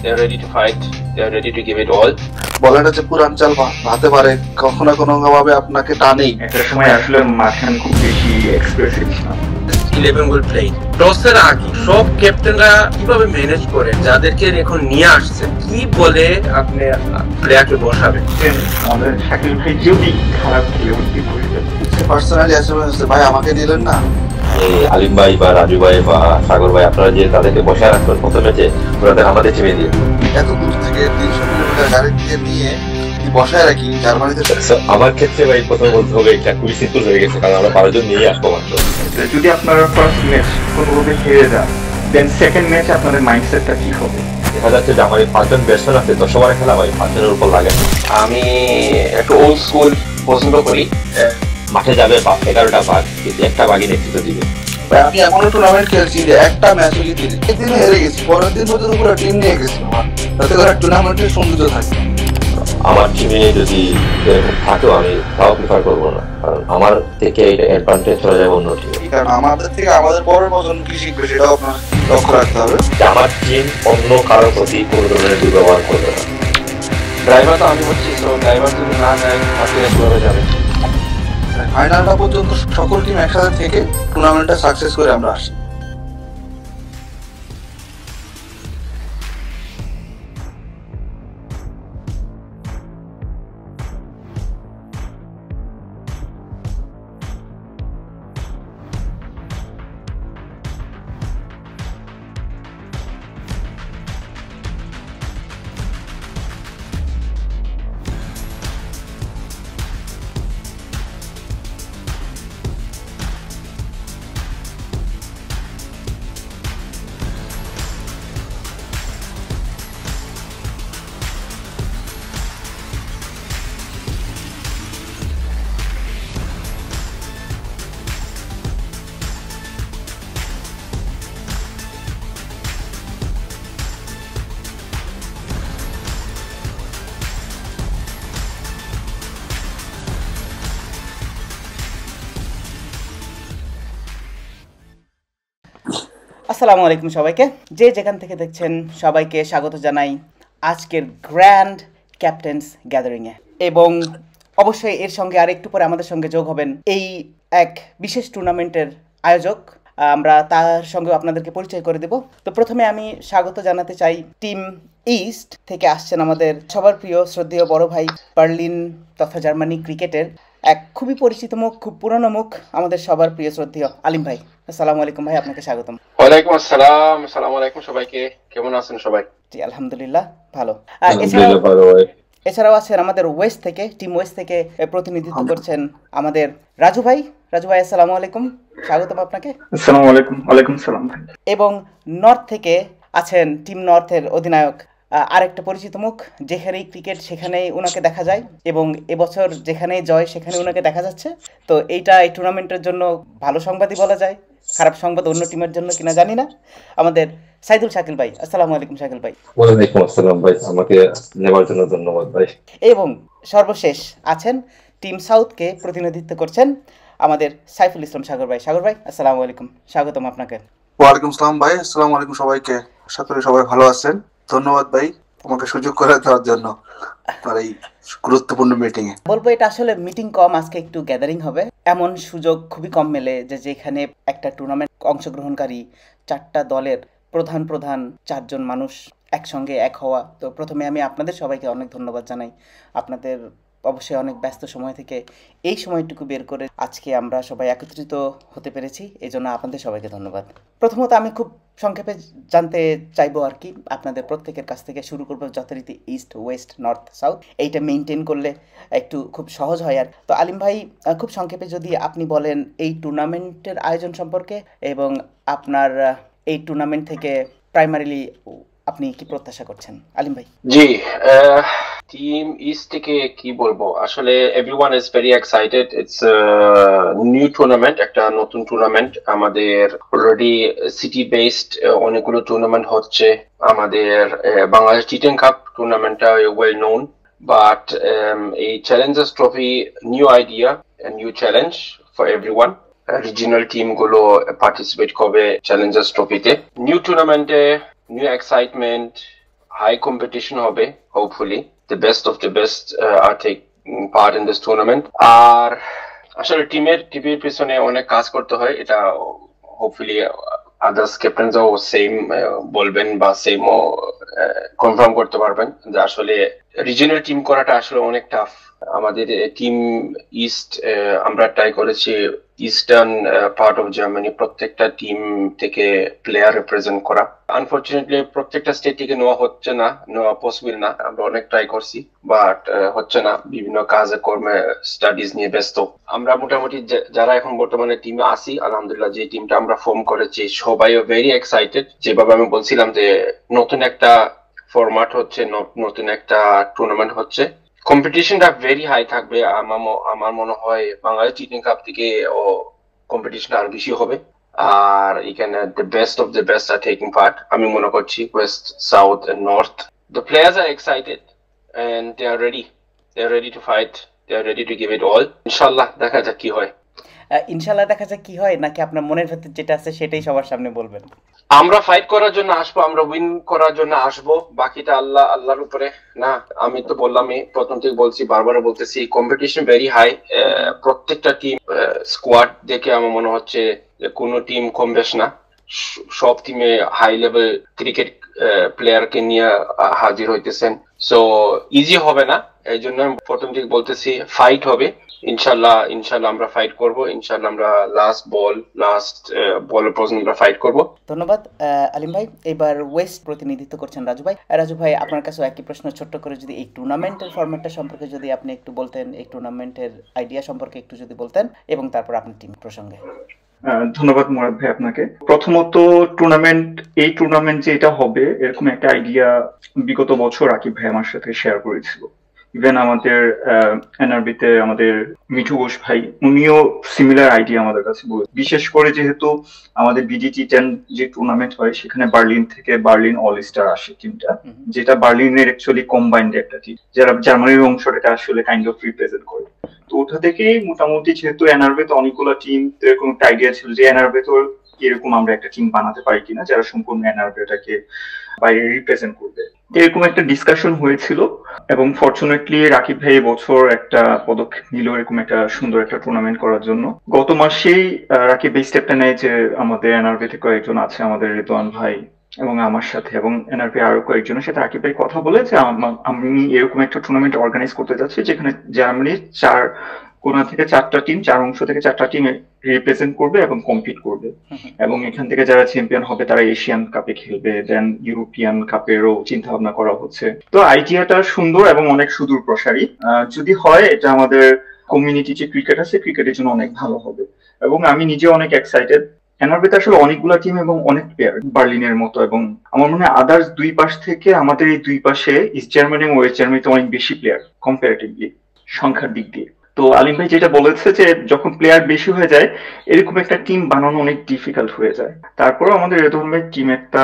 They are ready to fight. They are ready to give it all. বলেন যে পুরান চাল ভাতে পারে কখনো কোনো ভাবে আপনাকে টানেই। একটা সময় আসলে মাঝখান খুব বেশি এক্সপ্রেসিভ ছিলাম। 11 will play. টসের আগে সব ক্যাপ্টেনরা কিভাবে ম্যানেজ করে যাদেরকে এখন নিয়ে আসছে কি বলে আপনি প্লেয়ারকে বসাবেন? আমাদের শাকিল ভাই যদি খারাপ খেলে উঠতে বলবেন পার্সোনালি এসএমএস ভাই আমাকে দিলেন না। আলিম ভাই বা রাজু ভাই বা সাগর ভাই আপনারা যে তাদেরকে বসায় রাখবেন প্রথম ম্যাচে ওনাদের আমাদের টিমে দিয়ে এত দূর থেকে 300 কিলোমিটার গাড়ি দিয়ে নিয়ে বসায় রাখি জার্মানিতে। আমার ক্ষেত্রে ভাই প্রথম বলতে হবে এটা খুবই সিম্পল হয়ে গেছে, কারণ আমরা 12 জন নিয়ে আসবো মাত্র। যদি আপনারা ফার্স্ট ম্যাচ কোনোভাবে হেরে যান দেন সেকেন্ড ম্যাচে আপনাদের মাইন্ডসেটটা কি হবে? দেখা যাচ্ছে যে আমার এই 5 জন ব্যাটসম্যান আছে 10 ওভারে খেলা ভাই 5 জনের উপর লাগে। আমি একটু ওল্ড স্কুল পছন্দ করি। মাঠে যাবে 11টা বাঘ, কিন্তু একটা বাঘই নেতৃত্ব দিবে। আমি এমন টুর্নামেন্ট খেলছি যে একটা ম্যাচও জিতিনি, একদিন হেরে গেছি, পরের দিন পর্যন্ত পুরো টিম নিয়ে গেছি তাতে করে টুর্নামেন্টের সৌন্দর্য থাকে। আমার টিমে যদি থাকেও আমি তাও প্রিফার করবো না, কারণ আমার থেকে এটা অ্যাডভান্টেজ চলে যাবে অন্য টিমে। কারণ আমাদের থেকে আমাদের পরের প্রজন্ম কি শিখবে সেটাও আপনার লক্ষ্য রাখতে হবে। আমার টিম অন্য কারোর প্রতি কোনো ধরনের দুর্ব্যবহার করবে না। ড্রাইভার তো আমি হচ্ছি, তো ড্রাইভার যদি না নেয় হাতে কিভাবে যাবে? ফাইনালটা পর্যন্ত সকল টিম একসাথে থেকে টুর্নামেন্টটা সাকসেস করে আমরা আসি। আসসালামু আলাইকুম সবাইকে, যে যেখান থেকে দেখছেন সবাইকে স্বাগত জানাই আজকের গ্র্যান্ড ক্যাপ্টেন্স গ্যাদারিংয়ে। এবং অবশ্যই এর সঙ্গে আর একটু পরে আমাদের সঙ্গে যোগ হবেন এই এক বিশেষ টুর্নামেন্টের আয়োজক, আমরা তার সঙ্গেও আপনাদেরকে পরিচয় করে দেব। তো প্রথমে আমি স্বাগত জানাতে চাই টিম ইস্ট থেকে আসছেন আমাদের সবার প্রিয় শ্রদ্ধেয় বড় ভাই, বার্লিন তথা জার্মানি ক্রিকেটের এক খুবই পরিচিত মুখ, খুব পুরনো মুখ, আমাদের সবার প্রিয় শ্রদ্ধেয় আলিম ভাই। আসসালামু আলাইকুম ভাই, আপনাকে স্বাগতম। ওয়ালাইকুম আসসালাম। আসসালামু আলাইকুম সবাইকে, কেমন আছেন সবাই? জি আলহামদুলিল্লাহ ভালো। এছাড়াও আছেন আমাদের ওয়েস্ট থেকে, টিম ওয়েস্ট থেকে প্রতিনিধিত্ব করছেন আমাদের রাজু ভাই। রাজু ভাই আসসালামু আলাইকুম, স্বাগতম আপনাকে। আসসালামু আলাইকুম। ওয়ালাইকুম সালাম ভাই। এবং নর্থ থেকে আছেন টিম নর্থের অধিনায়ক, আরেকটা পরিচিত মুখ, যেখানেই ক্রিকেট সেখানেই ওনাকে দেখা যায় এবং এবছর যেখানেই জয় সেখানে ওনাকে দেখা যাচ্ছে। তো এইটা এই টুর্নামেন্টের জন্য ভালো সংবাদই বলা যায়, খারাপ সংবাদ অন্য টিমের জন্য কিনা জানি না। আমাদের সাইদুল শাকিল ভাই, আসসালামু আলাইকুম শাকিল ভাই। ওয়ালাইকুম আসসালাম ভাই, আমাকে নেওয়ার জন্য ধন্যবাদ ভাই। এবং সর্বশেষ আছেন টিম সাউথকে প্রতিনিধিত্ব করছেন আমাদের সাইফুল ইসলাম সাগর ভাই। সাগর ভাই আসসালামু আলাইকুম, স্বাগতম আপনাকে। ওয়ালাইকুম আসসালাম ভাই, আসসালামু আলাইকুম সবাইকে। আশা করি সবাই ভালো আছেন। ধন্যবাদ ভাই আমাকে সুযোগ করে দেওয়ার জন্য আপনার এই গুরুত্বপূর্ণ মিটিং এ। বলবো এটা আসলে মিটিং কম, আজকে একটু গ্যাদারিং হবে। এমন সুযোগ খুবই কম মেলে যে যেখানে একটা টুর্নামেন্ট অংশগ্রহণকারী 4টা দলের প্রধান 4জন মানুষ একসঙ্গে এক হওয়া। তো প্রথমে আমি আপনাদের সবাইকে অনেক ধন্যবাদ জানাই, আপনাদের অবশ্যই অনেক ব্যস্ত সময় থেকে এই সময়টুকু বের করে আজকে আমরা সবাই একত্রিত হতে পেরেছি, এই জন্য আপনাদের সবাইকে ধন্যবাদ। প্রথমত আমি খুব সংক্ষেপে জানতে চাইবো আর কি, আপনাদের প্রত্যেকের কাছ থেকে শুরু করবো যথারীতি ইস্ট ওয়েস্ট নর্থ সাউথ, এইটা মেনটেন করলে একটু খুব সহজ হয়। আর তো আলিম ভাই খুব সংক্ষেপে যদি আপনি বলেন এই টুর্নামেন্টের আয়োজন সম্পর্কে এবং আপনার এই টুর্নামেন্ট থেকে প্রাইমারিলি আপনি কি প্রত্যাশা করছেন আলিম ভাই? জি, টিম ইস্ট থেকে কি বলবো, আসলে everyone is very excited. It's new tournament, একটা নতুন টুর্নামেন্ট। আমাদের অলরেডি সিটি বেসড অনেকগুলো টুর্নামেন্ট হচ্ছে। আমাদের বাংলাদেশ টি10 কাপ টুর্নামেন্টটা ওয়েল নোন, বাট এই challengers trophy new idea, new challenge for everyone. Regional team গুলো পার্টিসিপেট করবে চ্যালেঞ্জার্স ট্রফিতে। নিউ টুর্নামেন্টে নিউ এক্সাইটমেন্ট, হাই কম্পিটিশন হবে। Hopefully the best of the best are taking part in this tournament. আর আসলে টিমের পিছনে অনেক কাজ করতে হয়, এটা হোপফুলি আদার্স ক্যাপ্টেনরাও সেম বলবেন বা সেম কনফার্ম করতে পারবেন যে আসলে রিজিয়নাল টিম করাটা আসলে অনেক টাফ। আমাদের টিম ইস্ট আমরা ট্রাই করেছি ইস্টার্ন পার্ট অফ জার্মানি প্রত্যেকটা টিম থেকে প্লেয়ার রিপ্রেজেন্ট করা। আনফরচুনেটলি প্রত্যেকটা স্টেট থেকে নেওয়া পসিবল না। আমরা অনেক ট্রাই করছি বাট হচ্ছে না, বিভিন্ন কাজে কর্মে স্টাডিজ নিয়ে ব্যস্ত। আমরা মোটামুটি যারা এখন বর্তমানে টিমে আছি, আলহামদুলিল্লাহ যে টিমটা আমরা ফর্ম করেছি সবাই ভেরি এক্সাইটেড। যেভাবে আমি বলছিলাম যে নতুন একটা ফরম্যাট হচ্ছে, নতুন একটা টুর্নামেন্ট হচ্ছে, কম্পিটিশনটা ভেরি হাই থাকবে। আমার মনে হয় বাংলাদেশ টি20 কাপ থেকে কম্পিটিশনটা আর বেশি হবে। আর এখানে the best of the best are taking part. আমি মনে করছি west, south and north. The players are excited and they are ready to fight, they are ready to give it all. ইনশাআল্লাহ দেখা যাক কি হয়। ইনশাআল্লাহ দেখা যাক কি হয়, নাকি আপনার মনের ভেতর যেটা আছে সেটাই সবার সামনে বলবেন? আমরা ফাইট করার জন্য আসবো, আমরা উইন করার জন্য আসবো, বাকিটা আল্লাহর উপরে। না, আমি তো বললামই, প্রথম থেকে বলছি, বারবার বলতেছি, কম্পিটিশন ভেরি হাই। প্রত্যেকটা টিম স্কোয়াড দেখে আমার মনে হচ্ছে যে কোনো টিম কম বেশ না, সব টিমে হাই লেভেল ক্রিকেট প্লেয়ারকে নিয়ে হাজির হইতেছেন। সো ইজি হবে না, এই জন্য প্রথম থেকে বলতেছি ফাইট হবে। ইনশাল্লাহ আমরা ফাইট করব। ইনশাল্লাহ আমরা লাস্ট বলের পর্যন্ত আমরা ফাইট করব। ধন্যবাদ আলিম ভাই। এবার ওয়েস্ট প্রতিনিধিত্ব করছেন রাজু ভাই। রাজু ভাই, আপনার কাছে একই প্রশ্ন, ছোট্ট করে যদি এই টুর্নামেন্টের ফরম্যাটটা সম্পর্কে যদি আপনি একটু বলতেন, এই টুর্নামেন্টের আইডিয়া সম্পর্কে একটু যদি বলতেন, এবং তারপর আপনার টিম প্রসঙ্গে। ধন্যবাদ মুরাদ ভাই আপনাকে। প্রথমত এই টুর্নামেন্ট যে এটা হবে এরকম একটা আইডিয়া বিগত বছর আকিব ভাই আমার সাথে শেয়ার করেছিল। ইভেন আমাদের এনআরবিতে আমাদের মিঠু ঘোষ ভাই, উনিও সিমিলার আইডিয়া আমাদের কাছে বলে। বিশেষ করে যেহেতু আমাদের BDT10 যে টুর্নামেন্ট হয় সেখানে বার্লিন অল স্টার আসে টিমটা, যেটা বার্লিনের অ্যাকচুয়ালি কম্বাইন্ড একটা টিম, যারা জার্মানির অংশটাকে আসলে কাইন্ড অফ রিপ্রেজেন্ট করে। তো ওটা থেকেই মোটামুটি যেহেতু এনআরবিতে অনেকগুলো টিম, তো এরকম একটা আইডিয়া ছিল যে এনআরবিতে এরকম আমরা একটা টিম বানাতে পারি কিনা যারা সম্পূর্ণ এনআরবিটাকে বাইরে রিপ্রেজেন্ট করবে। এরকম একটা ডিসকাশন হয়েছিল এবং ফরচুনেটলি রাকিব ভাই এবছর একটা পদক্ষেপ নিল এরকম একটা সুন্দর একটা টুর্নামেন্ট করার জন্য। গত মাসেই রাকিব ভাই স্টেপটা নেয় যে আমাদের এনআরবি থেকে কয়েকজন আছে, আমাদের রিদওয়ান ভাই এবং আমার সাথে এবং এনআরবি আরো কয়েকজনের সাথে রাকিব ভাই কথা বলে যে আমি এরকম একটা টুর্নামেন্ট অর্গানাইজ করতে যাচ্ছি যেখানে জার্মানির 4 কোণা থেকে 4টা টিম, 4 অংশ থেকে 4টা টিম রিপ্রেজেন্ট করবে এবং কম্পিট করবে। এবং এখান থেকে যারা চ্যাম্পিয়ন হবে তারা এশিয়ান কাপে খেলবে, দেন ইউরোপিয়ান কাপেরও চিন্তা ভাবনা করা হচ্ছে। তো আইডিয়াটা সুন্দর এবং অনেক সুদূর প্রসারী। যদি হয় এটা আমাদের কমিউনিটি যে ক্রিকেট আছে ক্রিকেটের জন্য অনেক ভালো হবে এবং আমি নিজে অনেক এক্সাইটেড। এনআরবিতে আসলে অনেকগুলো টিম এবং অনেক প্লেয়ার বার্লিনের মতো, এবং আমার মনে হয় আদার্স দুই পাশ থেকে আমাদের এই দুই পাশে ইস্ট জার্মানি এবং ওয়েস্ট জার্মানিতে অনেক বেশি প্লেয়ার কম্পারেটিভলি সংখ্যার দিক দিয়ে। তো আলিম ভাই যেটা বলেছে যে যখন প্লেয়ার বেশি হয়ে যায় এরকম একটা টিম বানানো অনেক ডিফিকাল্ট হয়ে যায়। তারপরে আমাদের রিদওয়ান ভাই টিম একটা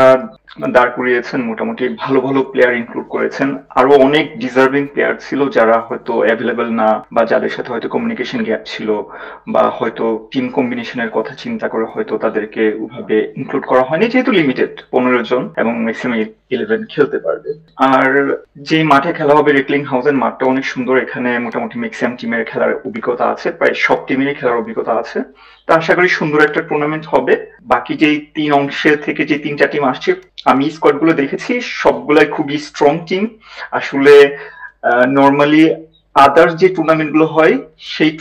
দাঁড় করিয়েছেন, মোটামুটি ভালো ভালো প্লেয়ার ইনক্লুড করেছেন। আরো অনেক ডিজার্ভিং প্লেয়ার ছিল যারা হয়তো অ্যাভেলেবল না, বা যাদের সাথে হয়তো কমিউনিকেশন গ্যাপ ছিল, বা হয়তো টিম কম্বিনেশনের কথা চিন্তা করে হয়তো তাদেরকে ওইভাবে ইনক্লুড করা হয়নি, যেহেতু লিমিটেড 15 জন এবং ম্যাক্সিমাম 11 খেলতে পারবে। আর যে মাঠে খেলা হবে রেকলিং হাউসের মাঠটা অনেক সুন্দর, এখানে মোটামুটি ম্যাক্সিমাম টিমের খেলার অভিজ্ঞতা আছে, প্রায় সব টিমেরই খেলার অভিজ্ঞতা আছে। তো আশা করি সুন্দর একটা টুর্নামেন্ট হবে। বাকি যে 3 অংশে থেকে যে 3টা টিম আসছে, আমি স্কোয়াড গুলো দেখেছি সবগুলাই খুবই স্ট্রং টিম। আসলে নর্মালি আদার্স যে টুর্নামেন্ট গুলো হয় সেই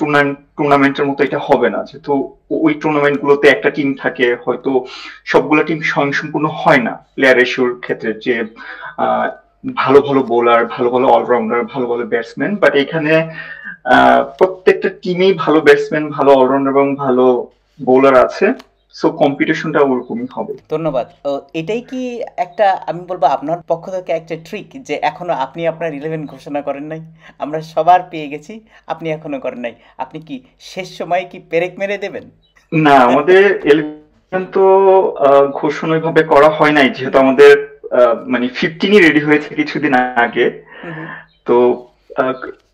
টুর্নামেন্টের মতো এটা হবে না, যেহেতু ওই টুর্নামেন্ট গুলোতে একটা টিম থাকে, হয়তো সবগুলো টিম স্বয়ংসম্পূর্ণ হয় না প্লেয়ার রেশিওর ক্ষেত্রে, যে ভালো ভালো বোলার, ভালো ভালো অলরাউন্ডার, ভালো ভালো ব্যাটসম্যান। বাট এখানে প্রত্যেকটা টিমেই ভালো ব্যাটসম্যান, ভালো অলরাউন্ডার এবং ভালো বোলার আছে। সো কম্পিটিশনটা ওরকমই হবে। ধন্যবাদ। এটাই কি একটা, আমি বলবো আপনার পক্ষ থেকে একটা ট্রিক, যে এখনো আপনি আপনার 11 ঘোষণা করেন নাই, আমরা সবার পেয়ে গেছি, আপনি এখনো করেন নাই। আপনি কি শেষ সময় কি পেরেক মেরে দেবেন? না, আমাদের 11 তো ঘোষণা ভাবে করা হয় নাই, যেহেতু আমাদের মানে 15ই রেডি হয়েছে কিছুদিন আগে। তো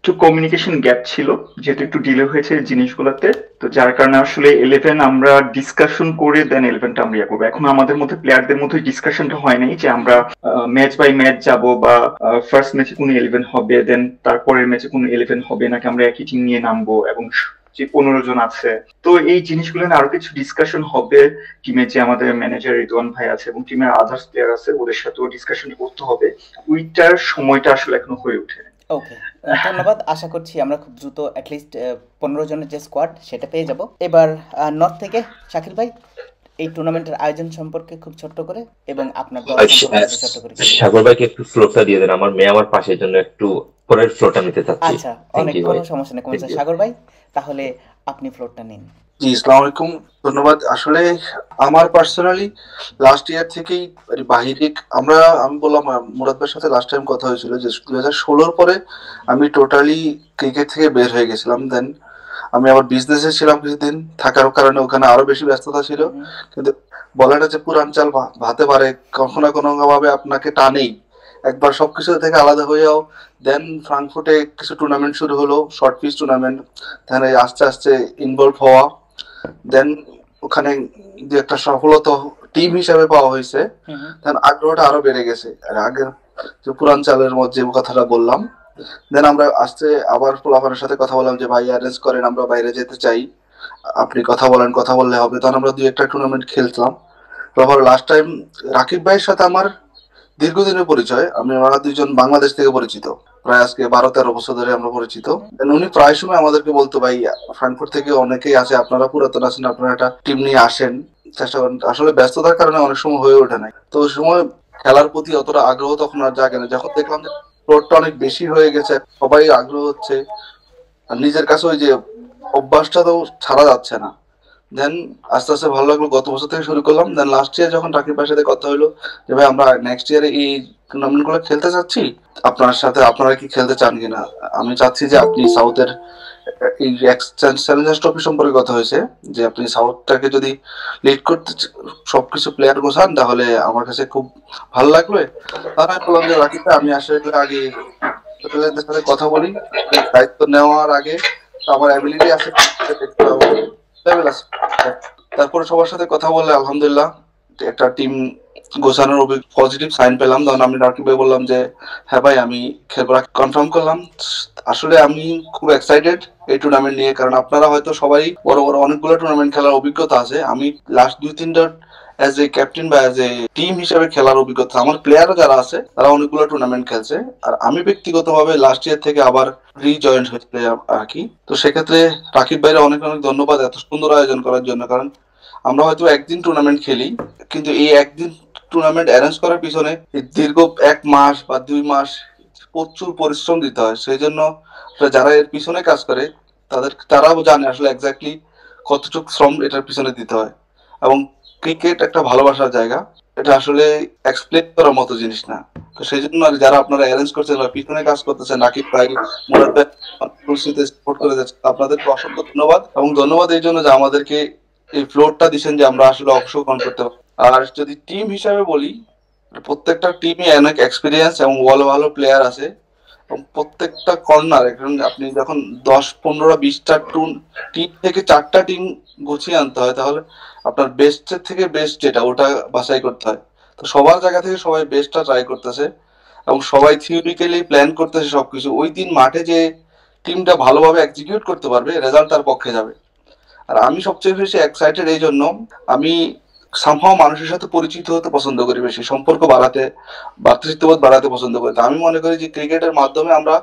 একটু কমিউনিকেশন গ্যাপ ছিল, যেহেতু একটু ডিলে হয়েছে জিনিসগুলোতে, তো যার কারণে আসলে 11 আমরা ডিসকাশন করে দেন 11টা আমরা ইয়ে করবো। এখন আমাদের মধ্যে প্লেয়ারদের মধ্যে ডিসকাশনটা হয় নাই যে আমরা ম্যাচ বাই ম্যাচ যাব বা ফার্স্ট ম্যাচে কোনো 11 হবে, দেন তারপরের ম্যাচে কোনো 11 হবে নাকি আমরা একই টিম নিয়ে নামবো এবং যে 15 জন আছে। তো এই জিনিসগুলো নিয়ে আরো কিছু ডিসকাশন হবে। টিমে যে আমাদের ম্যানেজার রিদওয়ান ভাই আছে এবং টিমের আদার্স প্লেয়ার আছে, ওদের সাথেও ডিসকাশন করতে হবে। ওইটার সময়টা আসলে এখনো হয়ে ওঠে। ওকে, ধন্যবাদ। আশা করছি আমরা খুব দ্রুত অ্যাটলিস্ট 15 জনের যে স্কোয়াড সেটা পেয়ে যাব। এবার নর্থ থেকে শাকিল ভাই এই টুর্নামেন্টের আয়োজন সম্পর্কে খুব ছোট্ট করে এবং আপনার দল সম্পর্কে ছোট্ট করে। সাগর ভাইকে একটু ফ্লোরটা দিয়ে দেন, আমার মেয়ে আমার পাশের জন্য একটু পরের ফ্লোরটা নিতে চাচ্ছি। আচ্ছা, অনেক কোনো সমস্যা নেই। সাগর ভাই তাহলে আপনি ফ্লোরটা নিন। জি, আসসালামু আলাইকুম, ধন্যবাদ। আসলে আমার পার্সোনালি লাস্ট ইয়ার থেকেই বাহিরিক আমি বললাম মুরাদ ভাইয়ের সাথে লাস্ট টাইম কথা হয়েছিল যে 2016 পরে আমি টোটালি ক্রিকেট থেকে বের হয়ে গেছিলাম। দেন আমি আবার বিজনেসে ছিলাম কিছুদিন, থাকার কারণে ওখানে আরো বেশি ব্যস্ততা ছিল। কিন্তু বলে না যে পুরান চাল ভাতে পারে, কখনো না কোনো ভাবে আপনাকে টানেই, একবার সবকিছু থেকে আলাদা হয়ে যাও। দেন ফ্রাঙ্কফুটে কিছু টুর্নামেন্ট শুরু হলো, শর্ট পিচ টুর্নামেন্ট, দেন আস্তে আস্তে ইনভলভ হওয়া, দেন ওখানে যে একটা সফলতা টিম হিসাবে পাওয়া হয়েছে, দেন আগ্রহটা আরো বেড়ে গেছে। আগের যে পুরান চালের মধ্যে যে কথাটা বললাম, দেন আমরা আসতে আবার পোলাপানের সাথে কথা বললাম যে ভাই অ্যারেঞ্জ করেন, আমরা বাইরে যেতে চাই, আপনি কথা বলেন, কথা বললে হবে। তখন আমরা 2-1টা টুর্নামেন্ট খেলতাম। তারপর লাস্ট টাইম রাকিব ভাইয়ের সাথে আমার দীর্ঘদিনের পরিচয়, আমরা দুইজন বাংলাদেশ থেকে পরিচিত, প্রায় আজকে 12-13 বছর ধরে আমরা পরিচিত। উনি প্রায় সময় আমাদেরকে বলতো ভাই ফ্রাঙ্কফুট থেকে অনেকেই আছে, আপনারা পুরাতন আছেন, আপনারা একটা টিম নিয়ে আসেন, চেষ্টা করেন। আসলে ব্যস্ততার কারণে অনেক সময় হয়ে ওঠে নাই, তো ওই সময় খেলার প্রতি অতটা আগ্রহ তখন আর জাগে না। যখন দেখলাম যে ফ্লোরটা অনেক বেশি হয়ে গেছে, সবাই আগ্রহ হচ্ছে, আর নিজের কাছে ওই যে অভ্যাসটা তো ছাড়া যাচ্ছে না, দেন আস্তে আস্তে ভালো লাগলো। গত বছর থেকে শুরু করলাম। দেন লাস্ট ইয়ার যখন রাকিব ভাইয়ের সাথে কথা হলো যে ভাই আমরা নেক্সট ইয়ারে এই টুর্নামেন্ট গুলো খেলতে চাচ্ছি, আপনার সাথে আপনারা কি খেলতে চান কিনা, আমি চাচ্ছি যে আপনি সাউথের এই চ্যালেঞ্জার্স ট্রফি সম্পর্কে কথা হয়েছে যে আপনি সাউথটাকে যদি লিড করতে সবকিছু প্লেয়ার গোছান তাহলে আমার কাছে খুব ভালো লাগবে। তারা বললাম যে রাকিব ভাই আমি আসলে আগে প্লেয়ারদের সাথে কথা বলি, দায়িত্ব নেওয়ার আগে আমার অ্যাবিলিটি আছে দেখতে হবে। তারপরে সবার সাথে কথা বললে আলহামদুলিল্লাহ একটা টিম গোছানোর পজিটিভ সাইন পেলাম। তখন আমি রাকিব ভাই বললাম যে হ্যাঁ ভাই আমি খেলবো, কনফার্ম করলাম। আসলে আমি খুব এক্সাইটেড এই টুর্নামেন্ট নিয়ে, কারণ আপনারা হয়তো সবাই বড় বড় অনেকগুলো টুর্নামেন্ট খেলার অভিজ্ঞতা আছে। আমি লাস্ট 2-3টা অ্যাজ এ ক্যাপ্টেন বা অ্যাজ এ টিম হিসেবে খেলার অভিজ্ঞতা, আমার প্লেয়ারও যারা আছে তারা অনেকগুলো টুর্নামেন্ট খেলছে, আর আমি ব্যক্তিগতভাবে লাস্ট ইয়ার থেকে আবার রিজয়েন্ট হয়েছে আর কি। তো সেক্ষেত্রে রাকিব ভাইরা অনেক অনেক ধন্যবাদ এত সুন্দর আয়োজন করার জন্য, কারণ আমরা হয়তো একদিন টুর্নামেন্ট খেলি, কিন্তু এই একদিন টুর্নামেন্ট অ্যারেঞ্জ করার পিছনে দীর্ঘ 1 মাস বা 2 মাস প্রচুর পরিশ্রম দিতে হয়। সেই জন্য যারা এর পিছনে কাজ করে তারাও জানে আসলে এক্স্যাক্টলি কতটুকু শ্রম এটার পিছনে দিতে হয়। এবং ক্রিকেট একটা ভালোবাসার জায়গা, এটা আসলে এক্সপ্লেন করার মতো জিনিস না। তো সেই জন্য যারা আপনারা অ্যারেঞ্জ করছেন বা পিছনে কাজ করতেছেন, রাকিব ভাই, মুরাদ ভাই সাপোর্ট করে যাচ্ছে, আপনাদেরকে অসংখ্য ধন্যবাদ। এবং ধন্যবাদ এই জন্য যে আমাদেরকে এই ফ্লোরটা দিচ্ছেন যে আমরা আসলে অংশগ্রহণ করতে পারি। আর যদি টিম হিসাবে বলি, প্রত্যেকটা টিমে অনেক এক্সপিরিয়েন্স এবং ভালো ভালো প্লেয়ার আছে, এবং প্রত্যেকটা কর্নার এখন আপনি যখন 10-15-20টা টিম থেকে 4টা টিম গুছিয়ে আনতে হয়, তাহলে আপনার বেস্টের থেকে বেস্ট যেটা ওটা বাছাই করতে হয়। তো সবার জায়গা থেকে সবাই বেস্টটা ট্রাই করতেছে এবং সবাই থিওরিক্যালি প্ল্যান করতেছে সবকিছু। ওই দিন মাঠে যে টিমটা ভালোভাবে এক্সিকিউট করতে পারবে, রেজাল্ট তার পক্ষে যাবে। আর আমি সবচেয়ে বেশি এক্সাইটেড এই জন্য, আমি সামহাও মানুষের সাথে পরিচিত হতে পছন্দ করি, বেশি সম্পর্ক বাড়াতে, ভ্রাতৃত্ববোধ বাড়াতে পছন্দ করি। আমি মনে করি যে ক্রিকেটের মাধ্যমে আমরা